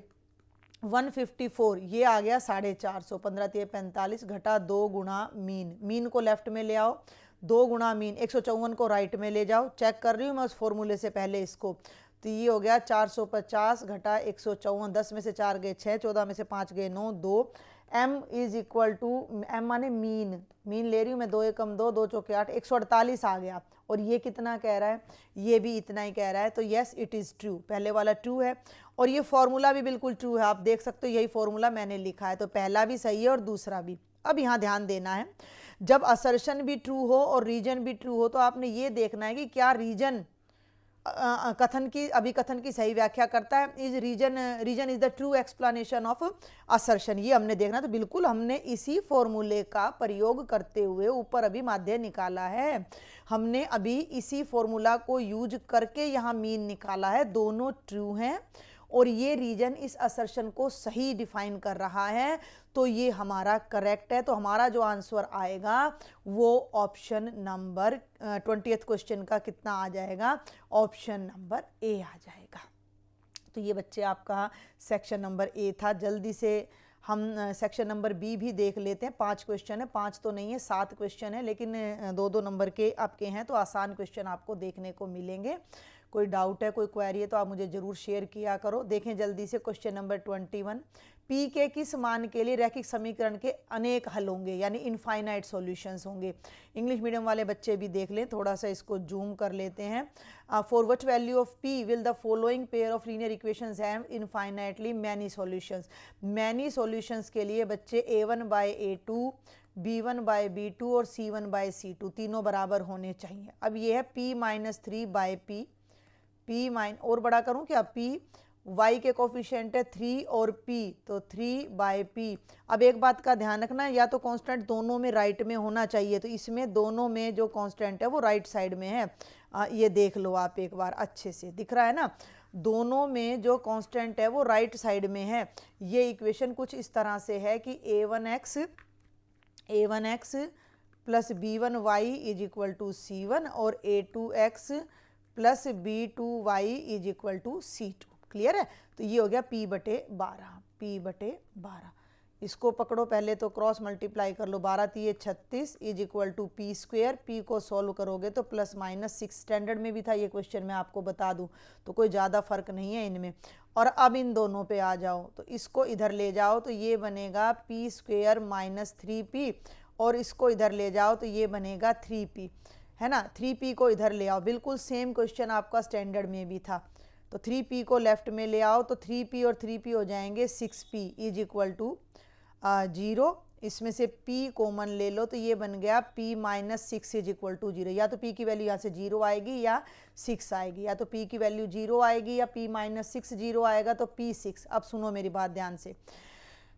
154 ये आ गया 450, 15 3 45 घटा 2 गुणा मीन, मीन को लेफ्ट में ले आओ, 2 गुणा मीन, 154 को राइट में ले जाओ, चेक कर रही हूँ मैं उस फॉर्मूले से पहले इसको, तो ये हो गया 450 घटा 154, 10 में से 4 गए 6, 14 में से 5 गए 9, 2 m is equal to, m माने मीन, मीन ले रही हूँ मैं, 2 एकम 2, 2 चौके 8, 148 आ गया। और ये कितना कह रहा है, ये भी इतना ही कह रहा है, तो यस इट इज़ ट्रू, पहले वाला ट्रू है और ये फॉर्मूला भी बिल्कुल ट्रू है, आप देख सकते हो यही फॉर्मूला मैंने लिखा है, तो पहला भी सही है और दूसरा भी। अब यहाँ ध्यान देना है, जब असर्शन भी ट्रू हो और रीजन भी ट्रू हो तो आपने ये देखना है कि क्या रीजन कथन की, अभिकथन की सही व्याख्या करता है, is reason is the true explanation of assertion, ये हमने देखना। तो बिल्कुल हमने इसी फॉर्मूले का प्रयोग करते हुए ऊपर अभी माध्य निकाला है, हमने अभी इसी फॉर्मूला को यूज करके यहाँ मीन निकाला है, दोनों ट्रू हैं और ये रीजन इस असर्शन को सही डिफाइन कर रहा है, तो ये हमारा करेक्ट है। तो हमारा जो आंसर आएगा वो ऑप्शन नंबर 20th क्वेश्चन का कितना आ जाएगा, ऑप्शन नंबर ए आ जाएगा। तो ये बच्चे आपका सेक्शन नंबर ए था। जल्दी से हम सेक्शन नंबर बी भी देख लेते हैं, 5 क्वेश्चन है, 5 तो नहीं है 7 क्वेश्चन है, लेकिन 2-2 नंबर के आपके हैं, तो आसान क्वेश्चन आपको देखने को मिलेंगे। कोई डाउट है, कोई क्वेरी है तो आप मुझे ज़रूर शेयर किया करो। देखें जल्दी से क्वेश्चन नंबर 21, पी के किस मान के लिए रैखिक समीकरण के अनेक हल होंगे, यानी इनफाइनाइट सॉल्यूशंस होंगे। इंग्लिश मीडियम वाले बच्चे भी देख लें, थोड़ा सा इसको जूम कर लेते हैं। For which value of P will the following pair of linear equations have infinitely many solutions. Many solutions के लिए बच्चे a1/a2, b1/b2 और c1/c2 तीनों बराबर होने चाहिए। अब ये है p-3/p, और बड़ा करूं क्या, p y के कोफिशिएंट है 3 और p, तो 3/p। अब एक बात का ध्यान रखना, या तो कांस्टेंट दोनों में राइट में होना चाहिए, तो इसमें दोनों में जो कांस्टेंट है वो राइट साइड में है। ये देख लो आप एक बार अच्छे से, दिख रहा है ना, दोनों में जो कांस्टेंट है वो राइट साइड में है। ये इक्वेशन कुछ इस तरह से है कि a1x plus b1y is equal to c1 और a2x plus b2y is equal to c2। Clear है, तो ये हो गया p/12। इसको पकड़ो, पहले तो क्रॉस मल्टीप्लाई कर लो, 12 3 36 is equal to p square, p को सॉल्व करोगे तो प्लस माइनस 6, स्टैंडर्ड में भी था ये क्वेश्चन, मैं आपको बता दूं, तो कोई ज़्यादा फर्क नहीं है इनमें। और अब इन दोनों पे आ जाओ, तो इसको इधर ले जाओ तो ये बनेगा p स्क्वेयर माइनस 3p, और इसको इधर ले जाओ तो ये बनेगा 3p, है ना। 3p को इधर ले आओ, बिल्कुल सेम क्वेश्चन आपका स्टैंडर्ड में भी था, तो 3p को लेफ्ट में ले आओ तो 3p और 3p हो जाएंगे 6p इज इक्वल टू 0। इसमें से p कॉमन ले लो तो ये बन गया p-6 इज इक्वल टू 0। या तो p की वैल्यू यहाँ से 0 आएगी या 6 आएगी, या तो p की वैल्यू 0 आएगी या p-6 0 आएगा, तो p6। अब सुनो मेरी बात ध्यान से,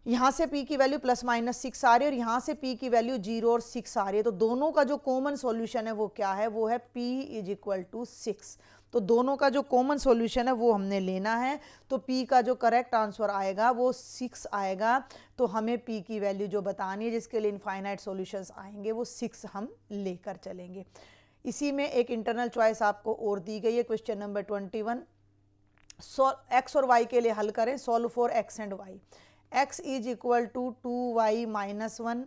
यहाँ से p की वैल्यू प्लस माइनस 6 आ रही है और यहाँ से p की वैल्यू 0 और 6 आ रही है, तो दोनों का जो कॉमन सॉल्यूशन है वो क्या है, वो है p इज इक्वल टू 6। तो दोनों का जो कॉमन सॉल्यूशन है वो हमने लेना है, तो p का जो करेक्ट आंसर आएगा वो 6 आएगा। तो हमें p की वैल्यू जो बतानी है, जिसके लिए इनफाइनाइट सॉल्यूशंस आएंगे, वो 6 हम लेकर चलेंगे। इसी में एक इंटरनल चॉइस आपको और दी गई है, क्वेश्चन नंबर 21, x और y के लिए हल करें, solve for x and y। x is equal to 2y minus 1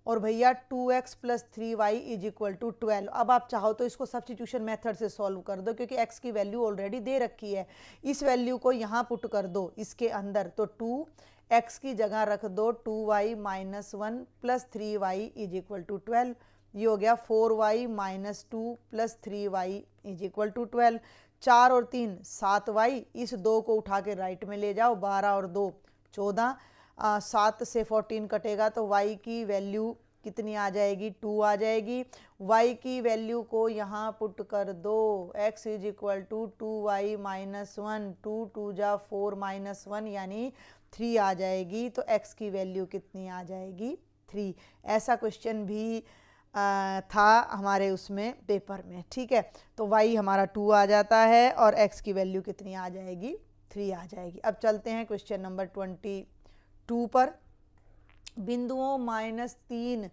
और भैया 2x plus 3y is equal to 12। अब आप चाहो तो इसको सब्स्टिट्यूशन मेथड से सॉल्व कर दो, क्योंकि x की वैल्यू ऑलरेडी दे रखी है, इस वैल्यू को यहाँ पुट कर दो इसके अंदर, तो 2x की जगह रख दो 2y minus 1 plus 3y is equal to 12। ये हो गया 4y minus 2 plus 3y is equal to 12। 4 और 3 7y, इस 2 को उठा के राइट में ले जाओ, 12 और 2 14, 7 से 14 कटेगा तो y की वैल्यू कितनी आ जाएगी, 2 आ जाएगी। y की वैल्यू को यहाँ पुट कर दो, x is equal to 2y minus 1, 2 2 जा 4 माइनस 1 यानी 3 आ जाएगी, तो x की वैल्यू कितनी आ जाएगी, 3। ऐसा क्वेश्चन भी था हमारे उसमें पेपर में, ठीक है। तो y हमारा 2 आ जाता है और x की वैल्यू कितनी आ जाएगी, 3 आ जाएगी। अब चलते हैं क्वेश्चन नंबर 22 पर। बिंदुओं -3,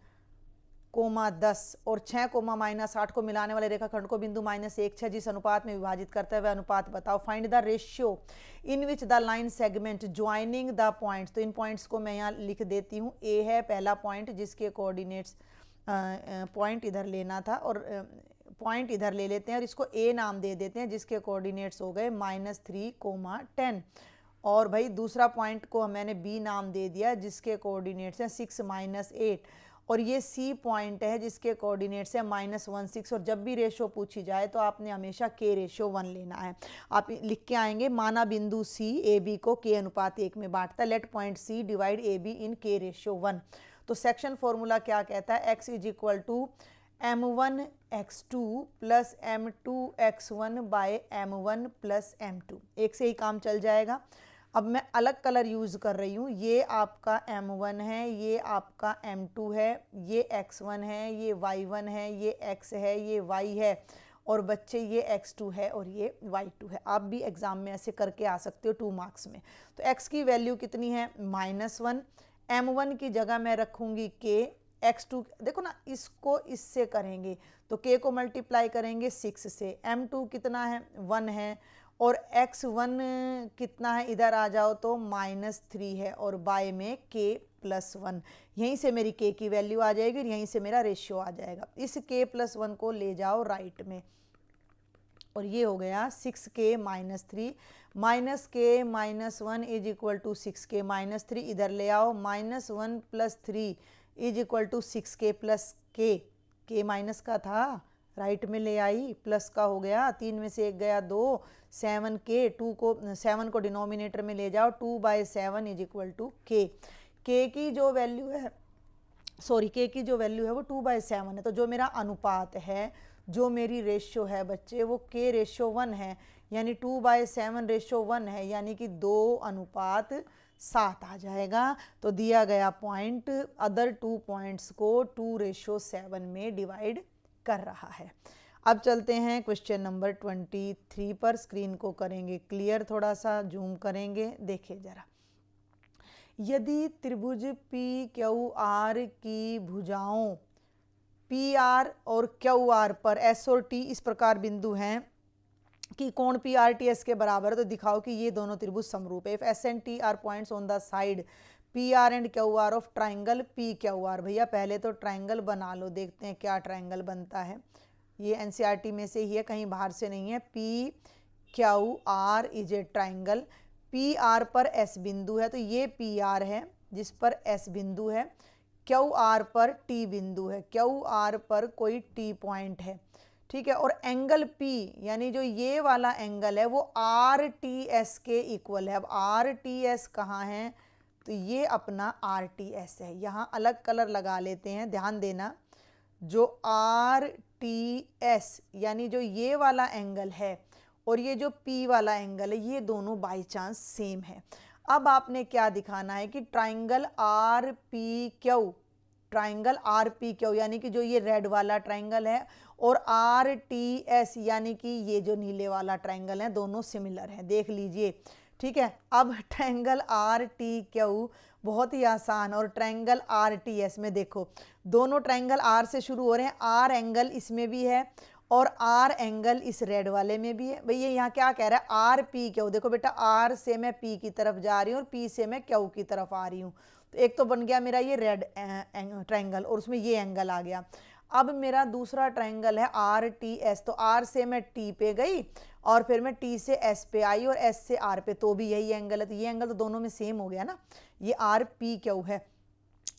10 और 6, -8 को मिलाने वाले रेखाखंड को बिंदु -1, 6 जिस अनुपात में विभाजित करता है वह अनुपात बताओ। Find the ratio in which the line segment joining the points. तो इन पॉइंट्स को मैं यहाँ लिख देती हूँ। ए है पहला पॉइंट जिसके कोऑर्डिनेट्स, पॉइंट इधर लेना था और पॉइंट इधर ले लेते हैं और इसको ए नाम दे देते हैं जिसके कोऑर्डिनेट्स हो गए -3, 10। और भाई दूसरा पॉइंट को मैंने बी नाम दे दिया जिसके कोऑर्डिनेट्स हैं 6, -8। और ये सी पॉइंट है जिसके कोऑर्डिनेट्स है -1, 6। और जब भी रेशो पूछी जाए तो आपने हमेशा के रेशो 1 लेना है। आप लिख के आएंगे, माना बिंदु सी ए बी को के अनुपात 1 में बांटता है। Let point C divide A B in के रेशो 1। तो सेक्शन फॉर्मूला क्या कहता है, x = m1 x2 plus m2 x1 bye m1 plus m2। एक से ही काम चल जाएगा। अब मैं अलग कलर यूज़ कर रही हूँ। ये आपका m1 है, ये आपका m2 है, ये x1 है, ये y1 है, ये x है, ये y है और बच्चे ये x2 है और ये y2 है। आप भी एग्ज़ाम में ऐसे करके आ सकते हो 2 मार्क्स में। तो x की वैल्यू कितनी है, -1। m1 की जगह मैं रखूँगी k। x2 देखो ना, इसको इससे करेंगे तो k को मल्टीप्लाई करेंगे 6 से। m2 कितना है, 1 है और x1 कितना है, इधर आ जाओ तो -3 है और बाय में k + 1। यहीं से मेरी k की वैल्यू आ जाएगी और यहीं से मेरा रेशियो आ जाएगा। इस k + 1 को ले जाओ राइट में और ये हो गया 6k - 3 -k - 1 = 6k - 3। इधर ले आओ, -1 + 3 = 6k + k माइनस का था, राइट में ले आई, प्लस का हो गया, 3 में से 1 गया 2, 7k। 7 को डिनोमिनेटर में ले जाओ, 2/7 = k। k की जो वैल्यू है, k की जो वैल्यू है वो 2/7 है। तो जो मेरा अनुपात है, जो मेरी रेशियो है बच्चे, वो k रेशियो 1 है, यानी 2/7 रेशियो 1 है, यानी कि 2:7 आ जाएगा। तो दिया गया पॉइंट अदर 2 पॉइंट्स को 2:7 में डिवाइड कर रहा है। अब चलते हैं क्वेश्चन नंबर 23 पर। स्क्रीन को करेंगे क्लियर, थोड़ा सा जूम करेंगे, देखिए जरा। यदि त्रिभुज PQR की भुजाओं PR और QR पर S और T इस प्रकार बिंदु हैं कि कोण PRTS के बराबर है, तो दिखाओ कि ये दोनों त्रिभुज समरूप है। If S and T are points on the side PR and QR of triangle PQR। भैया पहले तो ट्राइंगल बना लो, देखते हैं क्या ट्राइंगल बनता है। ये NCERT में से ही है, कहीं बाहर से नहीं है। PQR is a triangle. PR पर S बिंदु है, तो ये PR है जिस पर S बिंदु है। QR पर T बिंदु है, QR पर कोई T पॉइंट है, ठीक है। और एंगल P यानी जो ये वाला एंगल है वो RTS के इक्वल है। अब RTS कहाँ है, तो ये अपना RTS है। यहाँ अलग कलर लगा लेते हैं, ध्यान देना। जो RTS यानी जो ये वाला एंगल है और ये जो P वाला एंगल है, ये दोनों बाई चांस सेम है। अब आपने क्या दिखाना है कि ट्राइंगल RPQ यानी कि जो ये रेड वाला ट्राइंगल है और RTS यानी कि ये जो नीले वाला ट्राइंगल है, दोनों सिमिलर हैं, देख लीजिए, ठीक है। अब ट्राइंगल RTQ बहुत ही आसान, और ट्राइंगल RTS में देखो दोनों ट्राइंगल R से शुरू हो रहे हैं। R एंगल इसमें भी है और R एंगल इस रेड वाले में भी है। भैया यहाँ क्या कह रहा है, RPQ। देखो बेटा, R से मैं P की तरफ जा रही हूँ और P से मैं Q की तरफ आ रही हूँ। तो एक तो बन गया मेरा ये रेड ट्राइंगल और उसमें ये एंगल आ गया। अब मेरा दूसरा ट्राइंगल है RTS। तो R से मैं T पे गई और फिर मैं T से S पे आई और S से R पे, तो भी यही एंगल है। तो ये एंगल तो दोनों में सेम हो गया ना, ये RPQ है।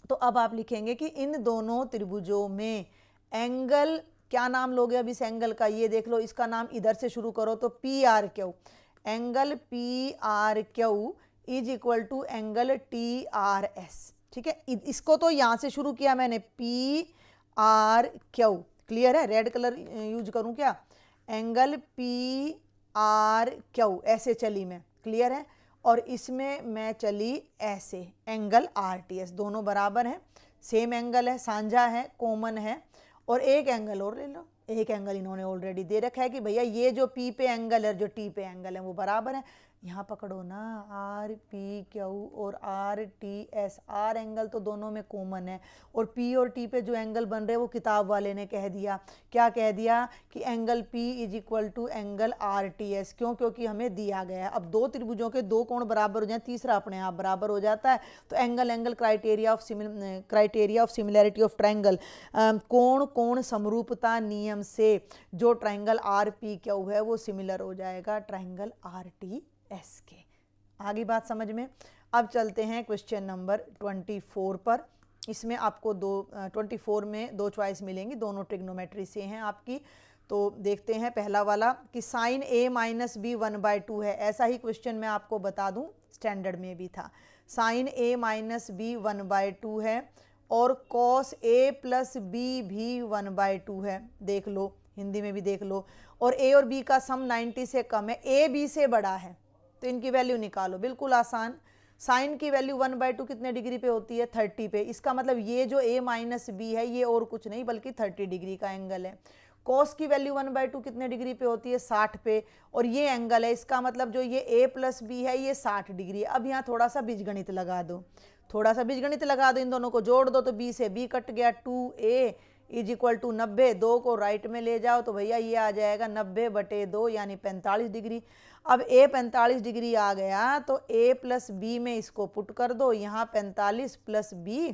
तो अब आप लिखेंगे कि इन दोनों त्रिभुजों में एंगल, क्या नाम लोगे अब इस एंगल का, ये देख लो, इसका नाम इधर से शुरू करो तो PRQ। Angle PRQ is equal to angle TRS, ठीक है। इसको तो यहाँ से शुरू किया मैंने, PRQ, क्लियर है। रेड कलर यूज करूँ क्या, एंगल PRQ ऐसे चली मैं, क्लियर है। और इसमें मैं चली ऐसे, एंगल RTS, दोनों बराबर हैं, सेम एंगल है, साझा है, कॉमन है। और एक एंगल और ले लो, एक एंगल इन्होंने ऑलरेडी दे रखा है कि भैया ये जो P पे एंगल है, जो T पे एंगल है, वो बराबर है। यहाँ पकड़ो ना, आर पी क्यू और are T S, R angle तो दोनों में कॉमन है, और पी और टी पे जो एंगल बन रहे हैं वो किताब वाले ने कह दिया, क्या कह दिया कि angle P is equal to angle R T S. क्यों? क्योंकि हमें दिया गया है। अब दो त्रिभुजों के दो कोण बराबर हो जाए, तीसरा अपने आप बराबर हो जाता है। तो angle criteria of similarity of triangle, कोण कोण समरूपता नियम से जो ट्रायंगल आर पी क्यू है वो सिमिलर हो जाएगा ट्रायंगल आर टी एस के। आगे बात समझ में। अब चलते हैं क्वेश्चन नंबर 24 पर। इसमें आपको 24 में दो चॉइस मिलेंगी, दोनों ट्रिग्नोमेट्री से हैं आपकी। तो देखते हैं पहला वाला कि साइन ए माइनस बी 1/2 है। ऐसा ही क्वेश्चन मैं आपको बता दूं, स्टैंडर्ड में भी था। साइन ए माइनस बी 1/2 है और कॉस ए प्लस बी भी 1/2 है। देख लो, हिंदी में भी देख लो। और ए और बी का सम 90 से कम है, ए बी से बड़ा है, तो इनकी वैल्यू निकालो। बिल्कुल आसान। साइन की वैल्यू 1/2 कितने डिग्री पे होती है? 30 पे। इसका मतलब ये जो a माइनस बी है ये और कुछ नहीं बल्कि 30 डिग्री का एंगल है। कॉस की वैल्यू 1/2 कितने डिग्री पे होती है? 60 पे। और ये एंगल है, इसका मतलब जो ये a प्लस बी है ये 60 डिग्री। अब यहाँ थोड़ा सा बीजगणित लगा दो, थोड़ा सा बीजगणित लगा दो, इन दोनों को जोड़ दो तो b से b कट गया, 2a इज इक्वल टू 90। 2 को राइट में ले जाओ तो भैया ये आ जाएगा 90/2 यानी 45 डिग्री। अब a 45 डिग्री आ गया तो a प्लस बी में इसको पुट कर दो। यहाँ 45 प्लस बी,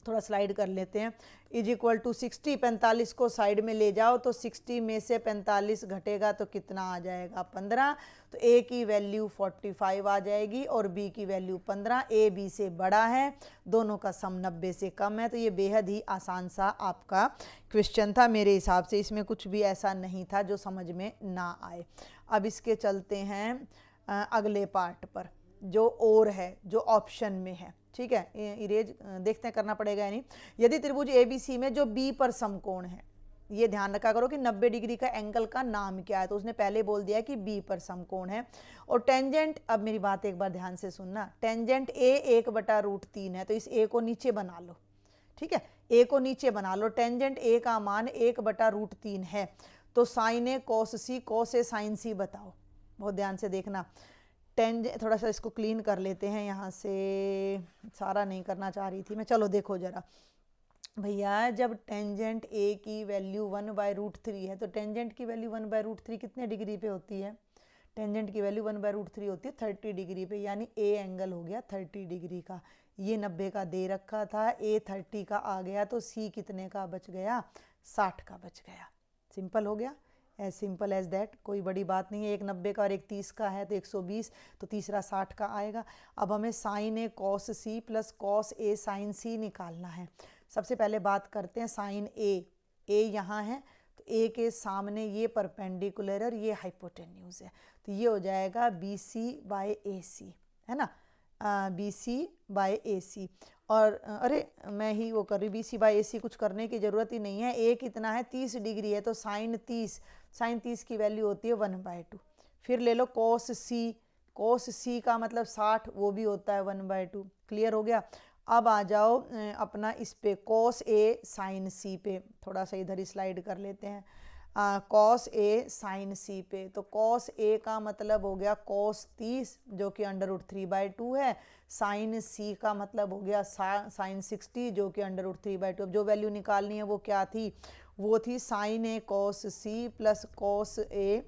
थोड़ा स्लाइड कर लेते हैं, इज इक्वल टू 60। 45 को साइड में ले जाओ तो 60 में से 45 घटेगा तो कितना आ जाएगा? 15। तो a की वैल्यू 45 आ जाएगी और b की वैल्यू 15। a b से बड़ा है, दोनों का सम 90 से कम है। तो ये बेहद ही आसान सा आपका क्वेश्चन था। मेरे हिसाब से इसमें कुछ भी ऐसा नहीं था जो समझ में ना आए। अब इसके चलते हैं अगले पार्ट पर, जो और है, जो ऑप्शन में है। ठीक है, इरेज देखते हैं, करना पड़ेगा यानी। यदि त्रिभुज ABC में जो B पर समकोण है, ये ध्यान रखा करो कि 90 डिग्री का एंगल का नाम क्या है, तो उसने पहले बोल दिया कि B पर समकोण है। और टेंजेंट, अब मेरी बात एक बार ध्यान से सुनना, टेंजेंट A 1/√3 है, तो इस A को नीचे बना लो। ठीक है, A को नीचे बना लो। टेंजेंट A का मान 1/√3 है, तो sign A cos C, cos A sign सी बताओ। बहुत ध्यान से देखना। थोड़ा सा इसको क्लीन कर लेते हैं, यहाँ से सारा नहीं करना चाह रही थी मैं। चलो देखो जरा भैया, जब टेंजेंट ए की वैल्यू 1/√3 है तो टेंजेंट की वैल्यू 1/√3 कितने डिग्री पे होती है? टेंजेंट की वैल्यू 1/√3 होती है 30 डिग्री पे, यानी ए एंगल हो गया 30 डिग्री का। ये 90 का दे रखा था, ए 30 का आ गया, तो सी कितने का बच गया? 60 का बच गया। सिंपल हो गया, एज सिंपल एज दैट, कोई बड़ी बात नहीं है। एक 90 का और एक 30 का है तो 120, तो तीसरा 60 का आएगा। अब हमें sign A cos C plus cos A sign सी निकालना है। सबसे पहले बात करते हैं साइन ए यहाँ है, तो ए के सामने ये परपेंडिकुलर और ये हाइपोटेन्यूज है, तो ये हो जाएगा BC/AC, है ना, BC/AC। और अरे मैं ही वो कर रही, BC/AC कुछ करने की ज़रूरत ही नहीं है। ए कितना है? 30 डिग्री है, तो साइन 30 की वैल्यू होती है 1/2। फिर ले लो कॉस सी का मतलब 60, वो भी होता है 1/2। क्लियर हो गया। अब आ जाओ अपना इस पे कॉस ए साइन सी पे, थोड़ा सा इधर ही स्लाइड कर लेते हैं। कॉस ए साइन सी पे, तो कॉस ए का मतलब हो गया कॉस 30 जो कि √3/2 है। साइन सी का मतलब हो गया साइन 60 जो कि √3/2। अब जो वैल्यू निकालनी है वो क्या थी? वो थी sign A cos C plus cos A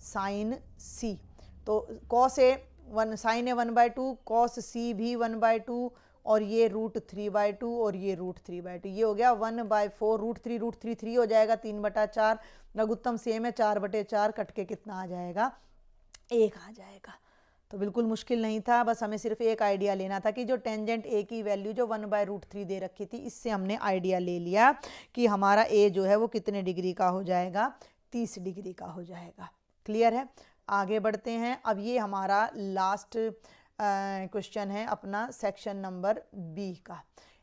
sign सी। तो cos A sign A 1/2, cos सी भी 1/2, और ये √3/2 और ये √3/2, ये हो गया 1/4। √3 3 हो जाएगा, 3/4। लघुत्तम सेम है, 4/4 कट के कितना आ जाएगा? 1 आ जाएगा। तो बिल्कुल मुश्किल नहीं था, बस हमें सिर्फ एक आइडिया लेना था कि जो टेंजेंट ए की वैल्यू जो 1/√3 दे रखी थी, इससे हमने आइडिया ले लिया कि हमारा ए जो है वो कितने डिग्री का हो जाएगा? 30 डिग्री का हो जाएगा। क्लियर है। आगे बढ़ते हैं। अब ये हमारा लास्ट क्वेश्चन है अपना सेक्शन नंबर बी का।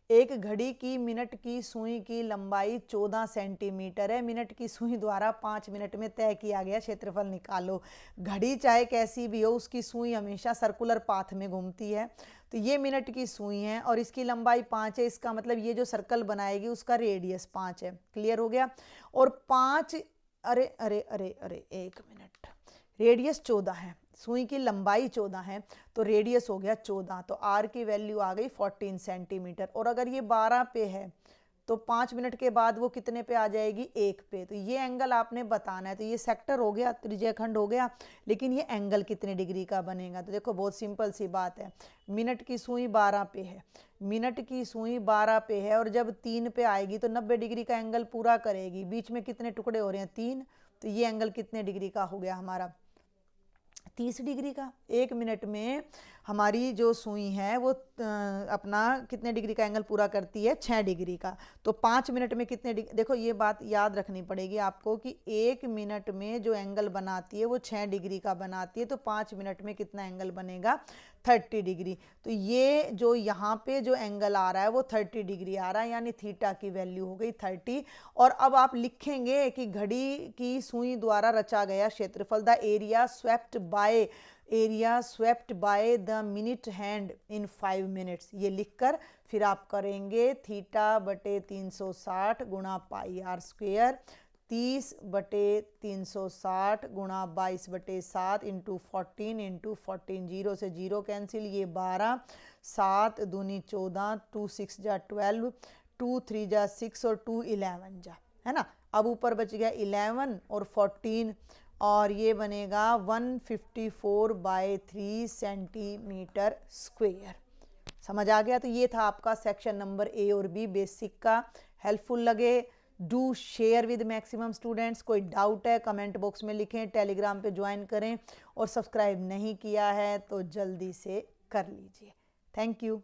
एक घड़ी की मिनट की सुई की लंबाई 14 सेंटीमीटर है। मिनट की सुई द्वारा 5 मिनट में तय किया गया क्षेत्रफल निकालो। घड़ी चाहे कैसी भी हो, उसकी सुई हमेशा सर्कुलर पाथ में घूमती है। तो ये मिनट की सुई है और इसकी लंबाई 5 है, इसका मतलब ये जो सर्कल बनाएगी उसका रेडियस 5 है। क्लियर हो गया। और 5 अरे 1 मिनट, रेडियस 14 है, सुई की लंबाई 14 है तो रेडियस हो गया 14, तो आर की वैल्यू आ गई 14 सेंटीमीटर। और अगर ये 12 पे है तो 5 मिनट के बाद वो कितने पे आ जाएगी, 1 पे। तो ये एंगल आपने बताना है। तो ये सेक्टर हो गया, त्रिज्याखंड हो गया, लेकिन ये एंगल कितने डिग्री का बनेगा। तो देखो बहुत सिंपल सी बात है, मिनट की सुई 12 पे है, मिनट की सुई 12 पे है और जब 3 पे आएगी तो 90 डिग्री का एंगल पूरा करेगी। बीच में कितने टुकड़े हो रहे हैं, 3, तो ये एंगल कितने डिग्री का हो गया हमारा, 30 डिग्री का। 1 मिनट में हमारी जो सुई है वो अपना कितने डिग्री का एंगल पूरा करती है, 6 डिग्री का। तो 5 मिनट में कितने डिग्री, देखो ये बात याद रखनी पड़ेगी आपको कि 1 मिनट में जो एंगल बनाती है वो 6 डिग्री का बनाती है, तो 5 मिनट में कितना एंगल बनेगा, 30 डिग्री। तो ये जो यहाँ पे जो एंगल आ रहा है वो 30 डिग्री आ रहा है, यानी थीटा की वैल्यू हो गई 30। और अब आप लिखेंगे कि घड़ी की सुई द्वारा रचा गया क्षेत्रफल, the area swept by the minute hand in 5 minutes. ये लिखकर फिर आप करेंगे थीटा बटे 360 गुणा पाई आर स्क्वेयर, 30 बटे 360 गुणा 22 बटे 7 इंटू 14 इंटू 14, 0 से 0 कैंसिल, ये 12, 7 दूनी 14, 2 6 जा 12, 2 3 जा 6 और 2 11 जा, है ना। अब ऊपर बच गया 11 और 14 और ये बनेगा 154/3 सेंटीमीटर स्क्वेयर। समझ आ गया। तो ये था आपका सेक्शन नंबर ए और बी बेसिक का। हेल्पफुल लगे do share with maximum students. कोई डाउट है कमेंट बॉक्स में लिखें, टेलीग्राम पे ज्वाइन करें और सब्सक्राइब नहीं किया है तो जल्दी से कर लीजिए। Thank you.